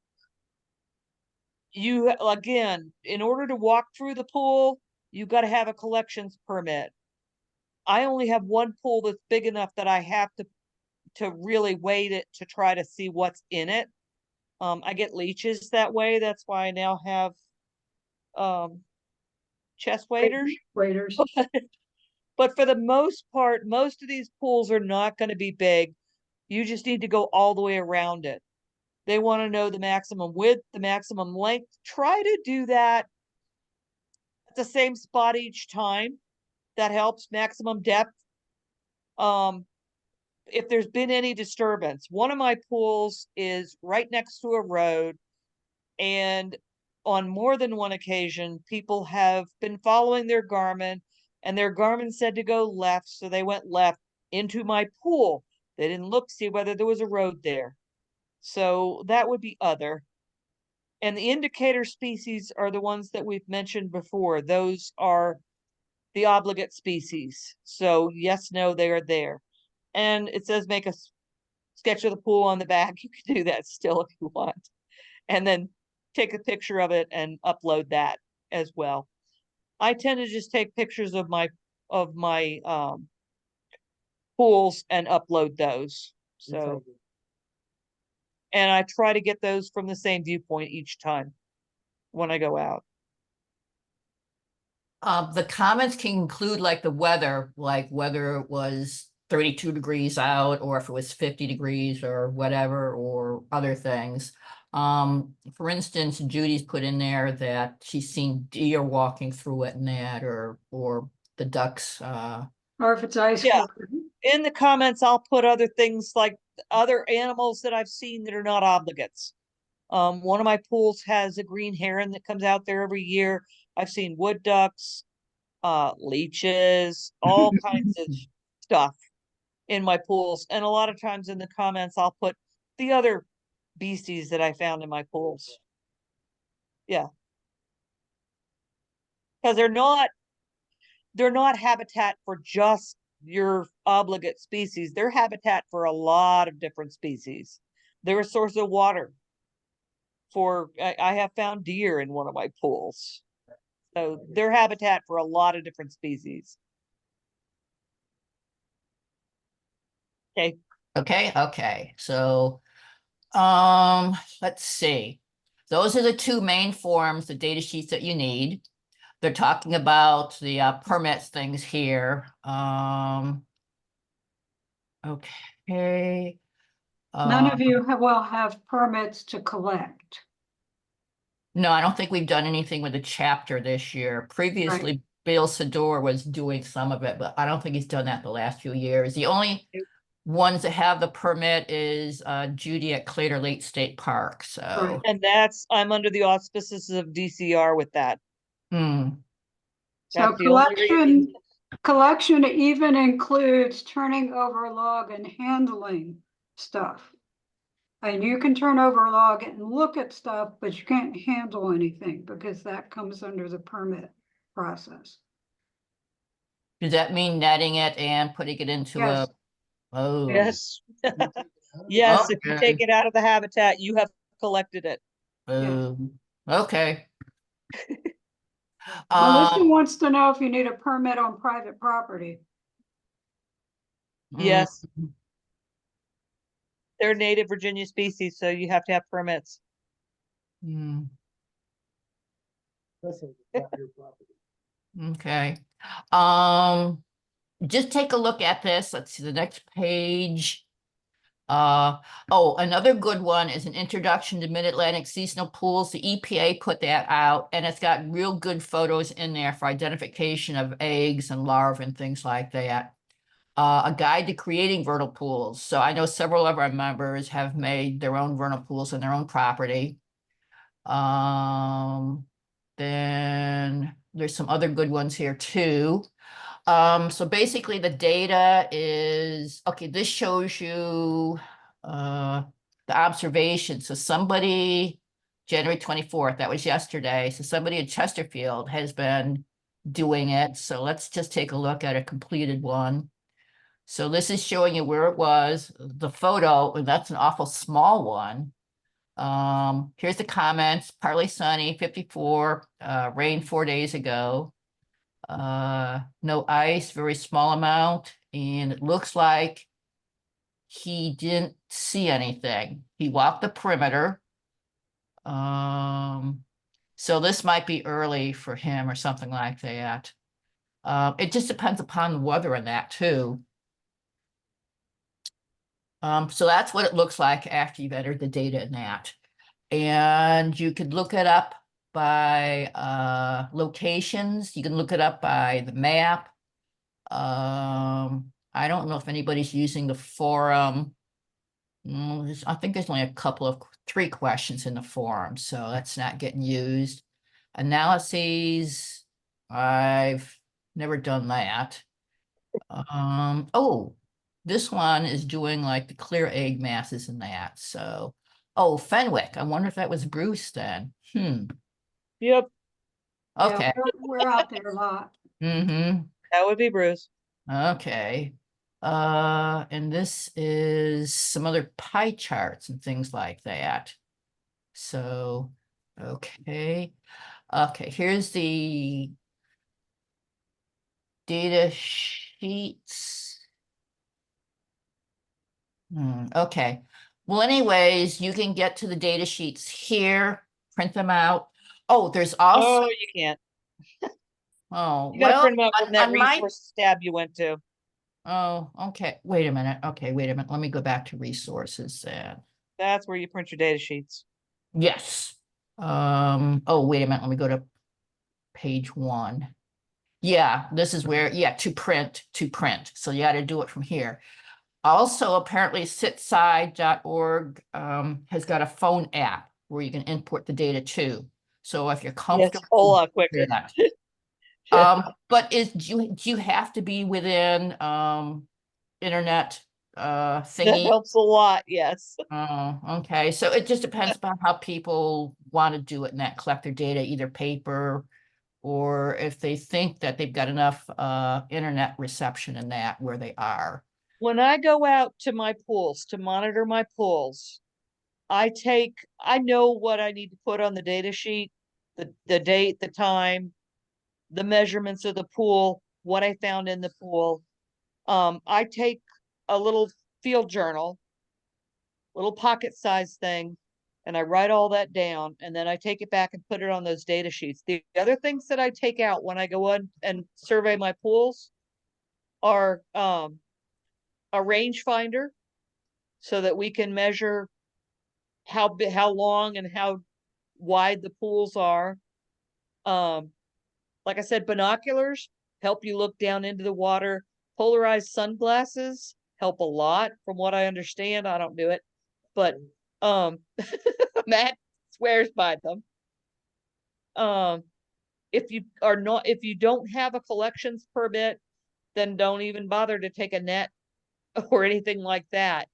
You again, in order to walk through the pool, you got to have a collections permit. I only have one pool that's big enough that I have to really weight it to try to see what's in it. I get leeches that way. That's why I now have chest waders. Waiters. But for the most part, most of these pools are not going to be big. You just need to go all the way around it. They want to know the maximum width, the maximum length. Try to do that at the same spot each time. That helps. Maximum depth. If there's been any disturbance, one of my pools is right next to a road, and on more than one occasion, people have been following their Garmin, and their Garmin said to go left, so they went left into my pool. They didn't look, see whether there was a road there. So that would be other. And the indicator species are the ones that we've mentioned before. Those are the obligate species. So yes, no, they are there. And it says make a sketch of the pool on the back. You can do that still if you want. And then take a picture of it and upload that as well. I tend to just take pictures of my pools and upload those. So, and I try to get those from the same viewpoint each time when I go out. The comments can include like the weather, like whether it was 32 degrees out or if it was 50 degrees or whatever, or other things. For instance, Judy's put in there that she's seen deer walking through it and that, or the ducks. Or if it's ice. Yeah. covered. In the comments, I'll put other things like other animals that I've seen that are not obligates. One of my pools has a green heron that comes out there every year. I've seen wood ducks, leeches, all kinds of stuff in my pools. And a lot of times in the comments, I'll put the other beasties that I found in my pools. Yeah. Because they're not habitat for just your obligate species. They're habitat for a lot of different species. They're a source of water. I have found deer in one of my pools. So they're habitat for a lot of different species. Okay. Okay. So, let's see. Those are the two main forms, the data sheets that you need. They're talking about the permits things here. Okay. None of you will have permits to collect. No, I don't think we've done anything with the chapter this year. Previously, Bill Sador was doing some of it, but I don't think he's done that the last few years. The only ones that have the permit is Judy at Claytor Lake State Park. So, Right. And I'm under the auspices of DCR with that. So That's the only reason. collection even includes turning over log and handling stuff. And you can turn over log and look at stuff, but you can't handle anything because that comes under the permit process. does that mean netting it and putting it into Yes. Oh, Yes. Yes, if you Okay. take it out of the habitat, you have collected it. Okay. Melissa wants to know if you need a permit on private property. Yes. They're native Virginia species, so you have to have permits. Okay. Just take a look at this. Let's see the next page. Oh, another good one is an introduction to mid-Atlantic seasonal pools. The EPA put that out, and it's got real good photos in there for identification of eggs and larvae and things like that. A guide to creating vernal pools. So I know several of our members have made their own vernal pools on their own property. Then there's some other good ones here too. So basically the data is, okay, this shows you the observation. So somebody, January 24th, that was yesterday. So somebody in Chesterfield has been doing it. So let's just take a look at a completed one. So this is showing you where it was, the photo, and that's an awful small one. Here's the comments, partly sunny, 54, rain 4 days ago. No ice, very small amount, and it looks like he didn't see anything. He walked the perimeter. So this might be early for him or something like that. It just depends upon the weather and that too. So that's what it looks like after you've entered the data in that. And you could look it up by locations. You can look it up by the map. I don't know if anybody's using the forum. I think there's only a couple of 3 questions in the forum, so that's not getting used. Analyses, I've never done that. Oh, this one is doing like the clear egg masses and that. So, oh, Fenwick. I wonder if that was Bruce then. Yep, Yeah, Okay. we're out there a lot. Mm-hmm. that would be Bruce. Okay. And this is some other pie charts and things like that. So, okay. Okay, here's the data sheets. Okay. Well, anyways, you can get to the data sheets here, print them out. Oh, there's also, Oh, you can't. oh, You gotta well, print them out from that on my, resource tab you went to. oh, okay, wait a minute. Okay, wait a minute. Let me go back to resources then. That's where you print your data sheets. Yes. Oh, wait a minute. Let me go to page 1. Yeah, this is where, yeah, to print. So you got to do it from here. Also, apparently sitside.org has got a phone app where you can import the data too. So if you're Yes, a comfortable whole lot with quicker. that. But do you have to be within internet That thingy? helps a lot, yes. Oh, okay. So it just depends upon how people want to do it and that collect their data, either paper or if they think that they've got enough internet reception in that where they are. When I go out to my pools to monitor my pools, I know what I need to put on the data sheet, the date, the time, the measurements of the pool, what I found in the pool. I take a little field journal, little pocket size thing, and I write all that down, and then I take it back and put it on those data sheets. The other things that I take out when I go on and survey my pools are a rangefinder so that we can measure how long and how wide the pools are. Like I said, binoculars help you look down into the water. Polarized sunglasses help a lot from what I understand. I don't do it, but Matt swears by them. If you don't have a collections permit, then don't even bother to take a net or anything like that.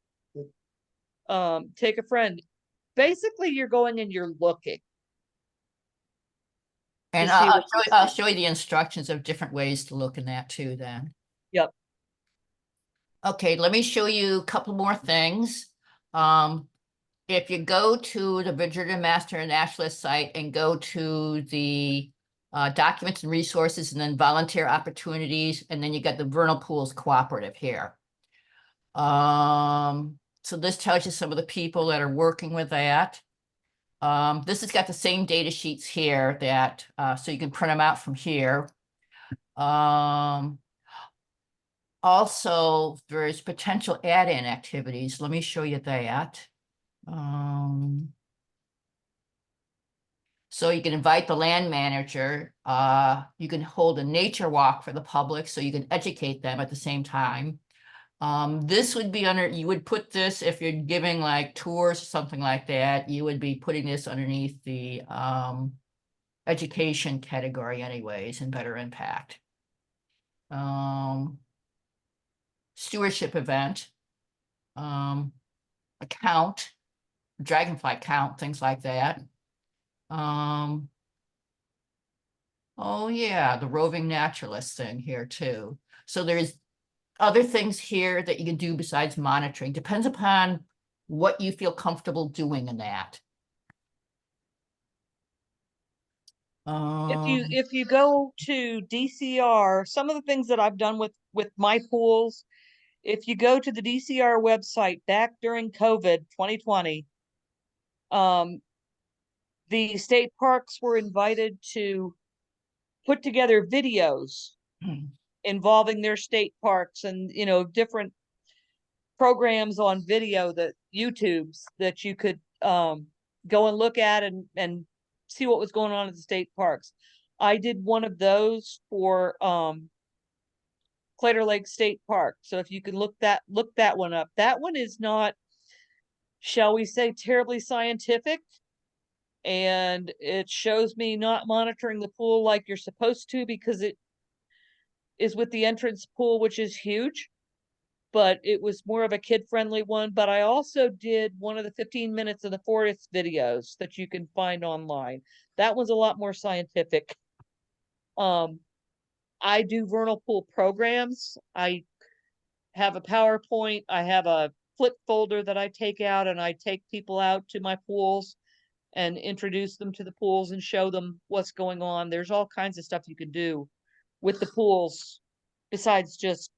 Take a friend. Basically, you're going and you're looking. And See what I'll show you the instructions of different ways to look in that too then. Yep. Okay, let me show you a couple more things. If you go to the Virginia Master Naturalist site and go to the documents and resources and then volunteer opportunities, and then you got the Vernal Pools Cooperative here. So this tells you some of the people that are working with that. This has got the same data sheets here that so you can print them out from here. Also, there's potential add-in activities. Let me show you that. So you can invite the land manager. You can hold a nature walk for the public so you can educate them at the same time. This would be under, you would put this, if you're giving like tours or something like that, you would be putting this underneath the education category anyways, and better impact. stewardship event, account, dragonfly count, things like that. Oh yeah, the roving naturalist thing here too. So there's other things here that you can do besides monitoring. Depends upon what you feel comfortable doing in that. If you go to DCR, some of the things that I've done with my pools, if you go to the DCR website back during COVID 2020, the state parks were invited to put together videos involving their state parks and, you know, different programs on video, that YouTubes that you could go and look at and see what was going on at the state parks. I did one of those for Claytor Lake State Park. So if you can look that one up. That one is not, shall we say, terribly scientific, and it shows me not monitoring the pool like you're supposed to, because it is with the entrance pool, which is huge, but it was more of a kid-friendly one. But I also did one of the 15 minutes of the forest videos that you can find online. That was a lot more scientific. I do vernal pool programs. I have a PowerPoint. I have a flip folder that I take out, and I take people out to my pools and introduce them to the pools and show them what's going on. There's all kinds of stuff you can do with the pools besides just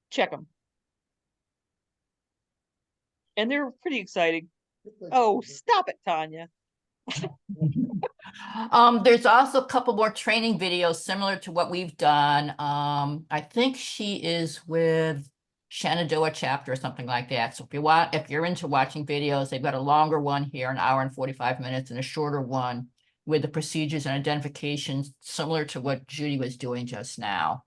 check them. And they're pretty exciting. Oh, stop it, Tanya. There's also a couple more training videos similar to what we've done. I think she is with Shenandoah chapter or something like that. So if you're into watching videos, they've got a longer one here, an hour and 45 minutes, and a shorter one with the procedures and identifications similar to what Judy was doing just now.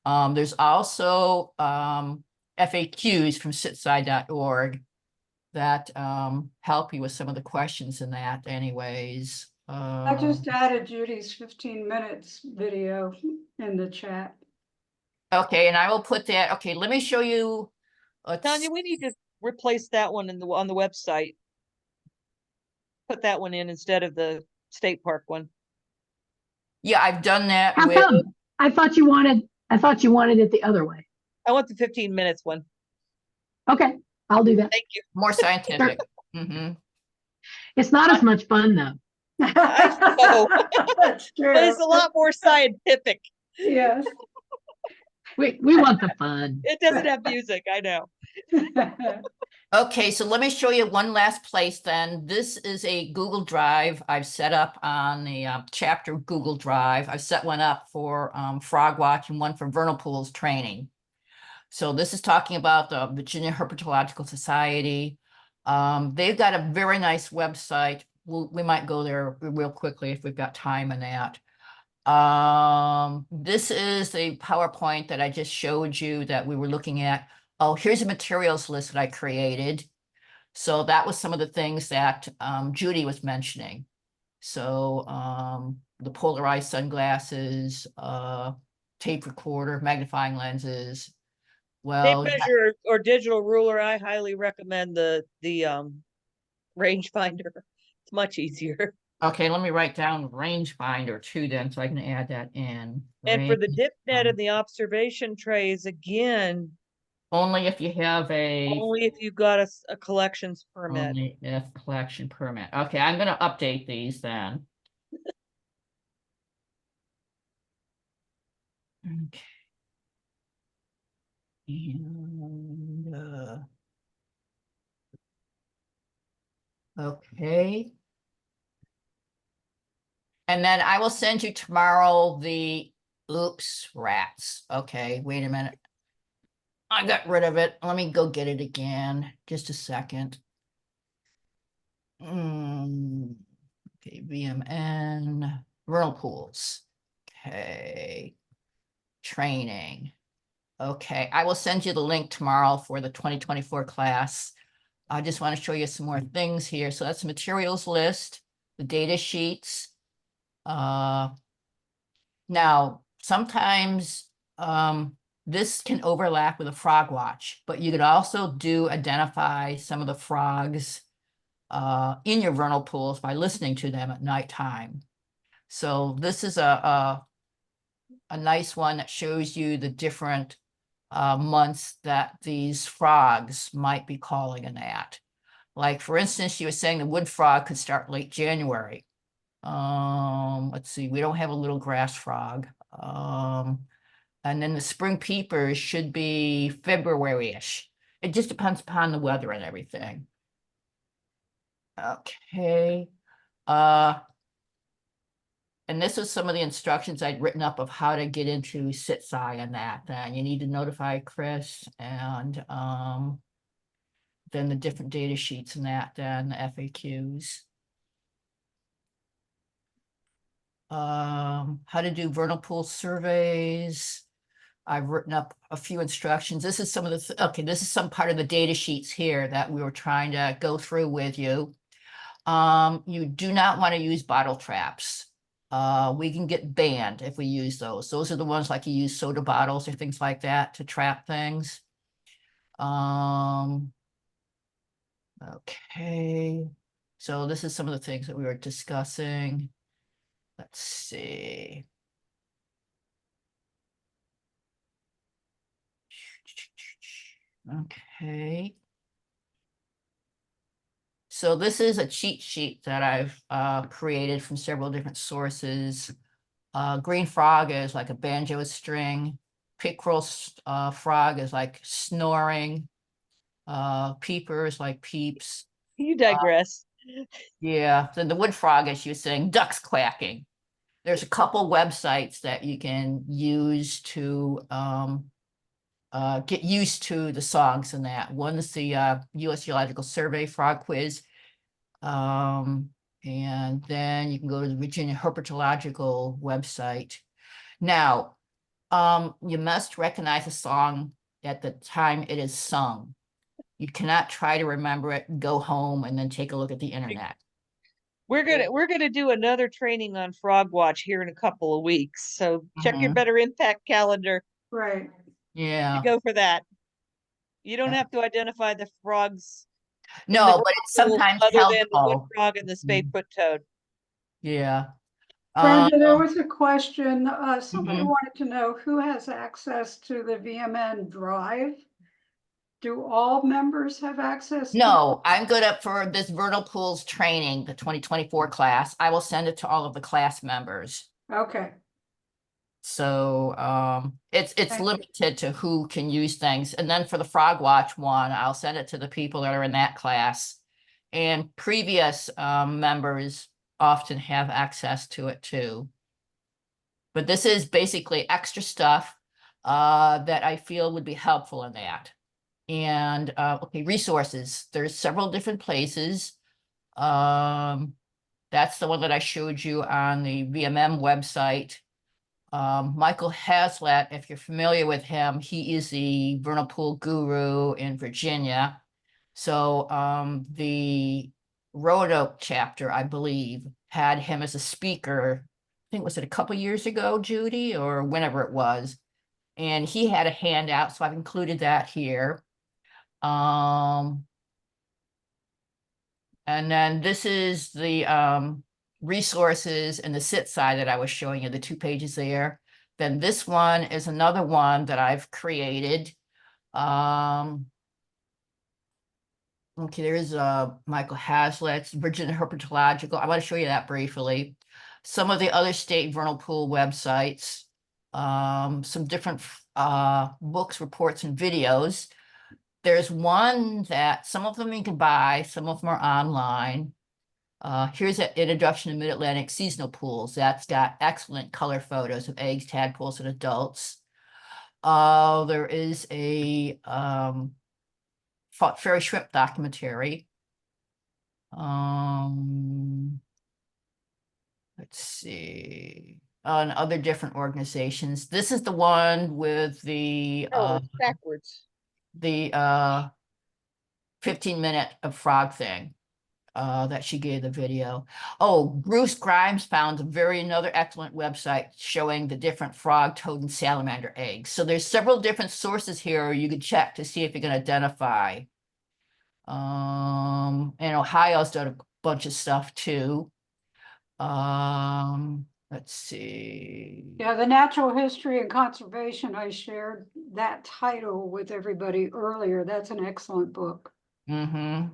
There's also FAQs from sitside.org that help you with some of the questions in that anyways. I just added Judy's 15 minutes video in the chat. Okay, and I will put that, okay, let me show you. Tanya, we need to replace that one on the website. Put that one in instead of the state park one. Yeah, I've done that. How come? I thought you wanted it the other way. I want the 15 minutes one. Okay, I'll do that. Thank you. More scientific. Mm-hmm. It's not as much fun though. I know. That's true. But it's a lot more scientific. Yes. We want the fun. It doesn't have music, I know. Okay, so let me show you one last place then. This is a Google Drive I've set up on the chapter Google Drive. I've set one up for Frog Watch and one for Vernal Pools training. So this is talking about the Virginia Herpetological Society. They've got a very nice website. We might go there real quickly if we've got time in that. This is the PowerPoint that I just showed you that we were looking at. Oh, here's a materials list that I created. So that was some of the things that Judy was mentioning. So the polarized sunglasses, tape recorder, magnifying lenses. Well, Tape measure or digital ruler, I highly recommend the rangefinder. It's much easier. okay, let me write down rangefinder too then, so I can add that in. And for the dip net and the observation trays, again, only if you have only if you've got a collections permit. only if collection permit. Okay, I'm gonna update these then. Okay. And okay. And then I will send you tomorrow the oops rats. Okay, wait a minute. I got rid of it. Let me go get it again. Just a second. Okay, VMN, vernal pools. Okay, training. Okay, I will send you the link tomorrow for the 2024 class. I just want to show you some more things here. So that's the materials list, the data sheets. Now, sometimes this can overlap with a frog watch, but you could also identify some of the frogs in your vernal pools by listening to them at nighttime. So this is a nice one that shows you the different months that these frogs might be calling in that. Like, for instance, you were saying the wood frog could start late January. Let's see, we don't have a little grass frog. And then the spring peepers should be February-ish. It just depends upon the weather and everything. Okay. And this was some of the instructions I'd written up of how to get into SITSI and that. Then you need to notify Chris and then the different data sheets and that, then the FAQs. How to do vernal pool surveys. I've written up a few instructions. This is some of the, okay, this is some part of the data sheets here that we were trying to go through with you. You do not want to use bottle traps. We can get banned if we use those. Those are the ones like you use soda bottles or things like that to trap things. Okay, so this is some of the things that we were discussing. Let's see. Okay. So this is a cheat sheet that I've created from several different sources. Green frog is like a banjo string. Pickerel frog is like snoring. Peeper is like peeps. You digress. Yeah, then the wood frog, as you were saying, ducks quacking. There's a couple websites that you can use to get used to the songs and that. One is the U.S. Geological Survey frog quiz. And then you can go to the Virginia Herpetological website. Now, you must recognize a song at the time it is sung. You cannot try to remember it, go home, and then take a look at the internet. We're gonna do another training on Frog Watch here in a couple of weeks. So check your Mhm. Better Impact calendar Right. to Yeah. go for that. You don't Yeah. have to identify the frogs in No, the but it's vernal pools sometimes other than the wood helpful. frog and the spade-foot toad. Yeah. Brenda, there was a question, somebody Mhm. wanted to know who has access to the VMN drive? Do all members have access? No, I'm good up for this vernal pools training, the 2024 class. I will send it to all of the class members. Okay, So it's Thank you. limited to who can use things. And then for the Frog Watch one, I'll send it to the people that are in that class. And previous members often have access to it too. But this is basically extra stuff that I feel would be helpful in that. And okay, resources. There's several different places. That's the one that I showed you on the VMM website. Michael Hazlitt, if you're familiar with him, he is the vernal pool guru in Virginia. So the Roanoke chapter, I believe, had him as a speaker. I think, was it a couple years ago, Judy, or whenever it was? And he had a handout, so I've included that here. And then this is the resources and the sit side that I was showing you, the 2 pages there. Then this one is another one that I've created. Okay, there is Michael Hazlitt's Virginia Herpetological. I want to show you that briefly. Some of the other state vernal pool websites, some different books, reports, and videos. There's one that some of them you can buy, some of them are online. Here's an introduction to Mid-Atlantic seasonal pools. That's got excellent color photos of eggs, tadpoles, and adults. There is a fairy shrimp documentary. Let's see, on other different organizations. This is the one with the Oh, it's backwards. 15-minute of frog thing. that she gave the video. Oh, Bruce Grimes found another excellent website showing the different frog, toad, and salamander eggs. So there's several different sources here you could check to see if you can identify. And Ohio's done a bunch of stuff too. Let's see. Yeah, the natural history and conservation, I shared that title with everybody earlier. That's an excellent book. Mm-hmm.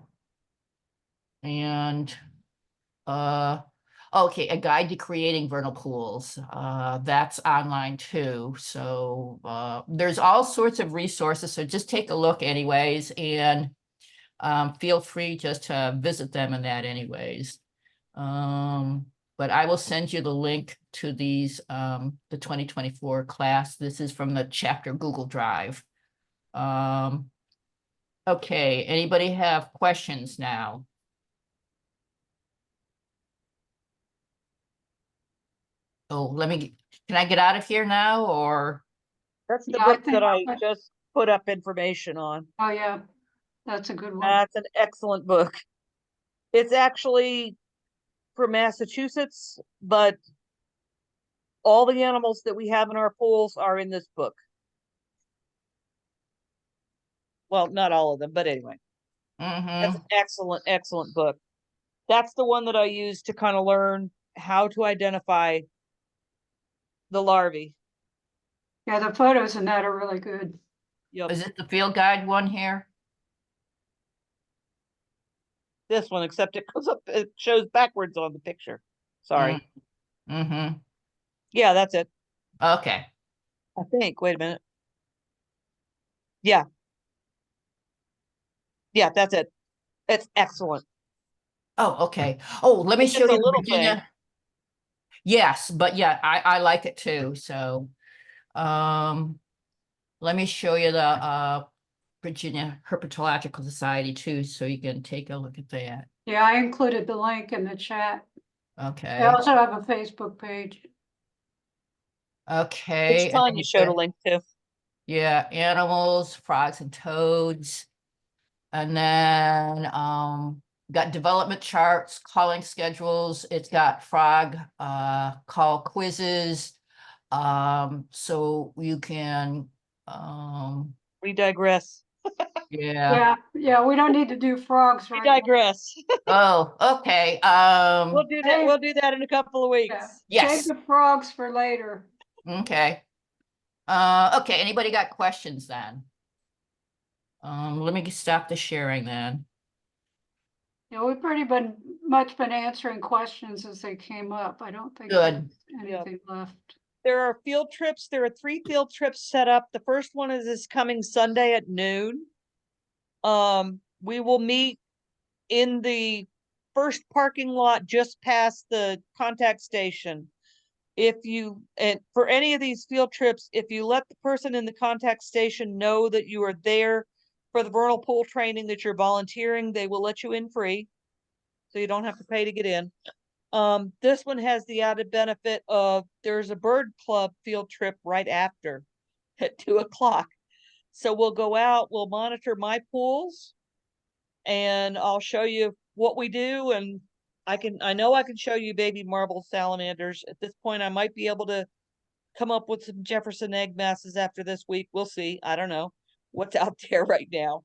And okay, a guide to creating vernal pools. That's online too. So there's all sorts of resources. So just take a look anyways, and feel free just to visit them in that anyways. But I will send you the link to these the 2024 class. This is from the chapter Google Drive. Okay, anybody have questions now? Oh, can I get out of here now or? That's the Yeah, I book that I think- just put up information on. Oh, yeah, that's a good one. That's an excellent book. It's actually from Massachusetts, but all the animals that we have in our pools are in this book. Well, not all of them, but anyway, that's an excellent, excellent book. That's the one that I use to kind of learn how to identify the larvae. Yeah, the photos in that are really good. Yep, Is it the field guide one here? this one, except it goes up, it shows backwards on the picture. Sorry. Mm-hmm. Yeah, that's it. Okay. I think. Wait a minute. Yeah. Yeah, that's it. It's excellent. Oh, okay. Oh, let me It's show just a you little thing. Virginia. Yes, but yeah, I like it too. So, let me show you the Virginia Herpetological Society too, so you can take a look at that. Yeah, I included the link in the chat. They Okay. also have a Facebook page. Okay. Which and time then you you showed a got- link to? Yeah, animals, frogs and toads. And then got development charts, calling schedules. It's got frog call quizzes. So you can We digress. yeah. Yeah, we don't need to do frogs We right now. digress. Oh, okay. We'll do that. Hey. We'll do that in a couple of Yeah, weeks. Yes. save the frogs for later. Okay. Okay, anybody got questions then? Let me stop the sharing then. Yeah, we've much been answering questions as they came up. I don't think Good. there's anything left. There are field trips. There are 3 field trips set up. The first one is this coming Sunday at noon. We will meet in the first parking lot just past the contact station. And for any of these field trips, if you let the person in the contact station know that you are there for the vernal pool training, that you're volunteering, they will let you in free. So you don't have to pay to get in. This one has the added benefit of there's a bird club field trip right after at 2:00. So we'll go out, we'll monitor my pools, and I'll show you what we do. And I know I can show you baby marble salamanders. At this point, I might be able to come up with some Jefferson egg masses after this week. We'll see. I don't know what's out there right now.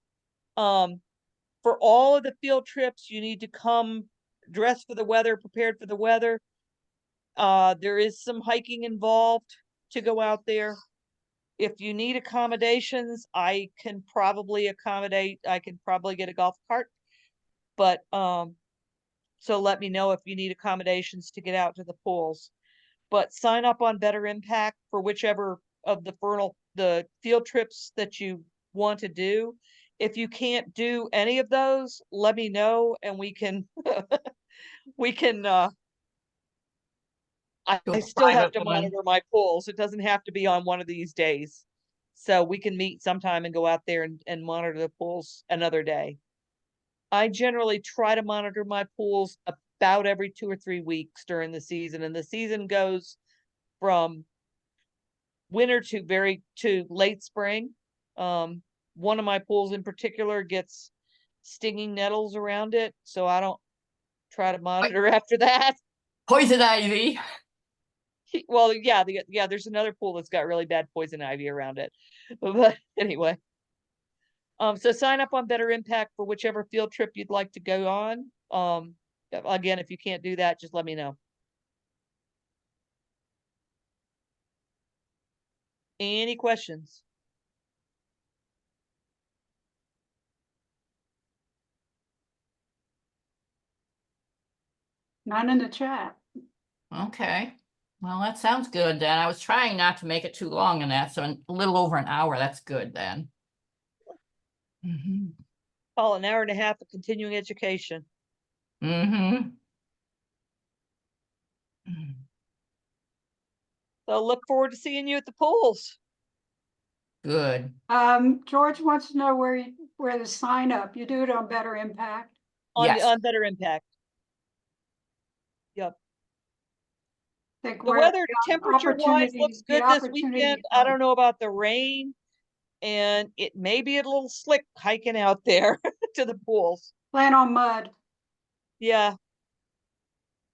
For all of the field trips, you need to come dressed for the weather, prepared for the weather. There is some hiking involved to go out there. If you need accommodations, I can probably accommodate. I can probably get a golf cart, but so let me know if you need accommodations to get out to the pools. But sign up on Better Impact for whichever of the field trips that you want to do. If you can't do any of those, let me know and we can we can Do I a still have private to one. monitor my pools. It doesn't have to be on one of these days. So we can meet sometime and go out there and monitor the pools another day. I generally try to monitor my pools about every 2 or 3 weeks during the season, and the season goes from winter to late spring. One of my pools in particular gets stinging nettles around it, so I don't try to monitor after that. Poison ivy. Well, yeah, there's another pool that's got really bad poison ivy around it. But anyway. So sign up on Better Impact for whichever field trip you'd like to go on. Again, if you can't do that, just let me know. Any questions? None in the chat. Okay, well, that sounds good then. I was trying not to make it too long in that, so a little over an hour, that's good then. Mm-hmm. Oh, an hour and a half of continuing education. Mm-hmm. So look forward to seeing you at the pools. Good. George wants to know where the sign up, you do it on Better Impact? Yes. On Better Impact. Yep. Think The where weather temperature wise looks the good this opportunity weekend. I don't comes. know about the rain, and it may be a little slick hiking out there to the pools. Plan on mud. Yeah.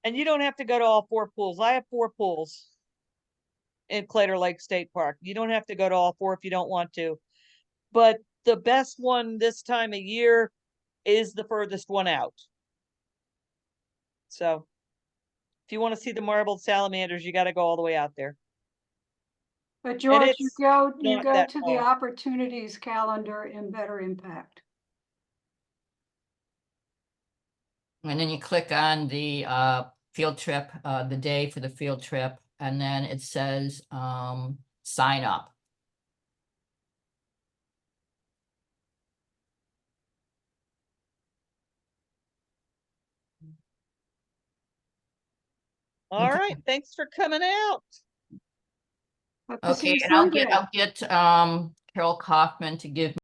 And you don't have to go to all 4 pools. I have 4 pools in Claytor Lake State Park. You don't have to go to all 4 if you don't want to. But the best one this time of year is the furthest one out. So if you want to see the marbled salamanders, you got to go all the way out there. But George, you it's go not that to the far. opportunities calendar in Better Impact. And then you click on the field trip, the day for the field trip, and then it says sign up. All Okay. right. Thanks for coming out. Hope to see Okay, you and Sunday. I'll get Carol Kaufman to give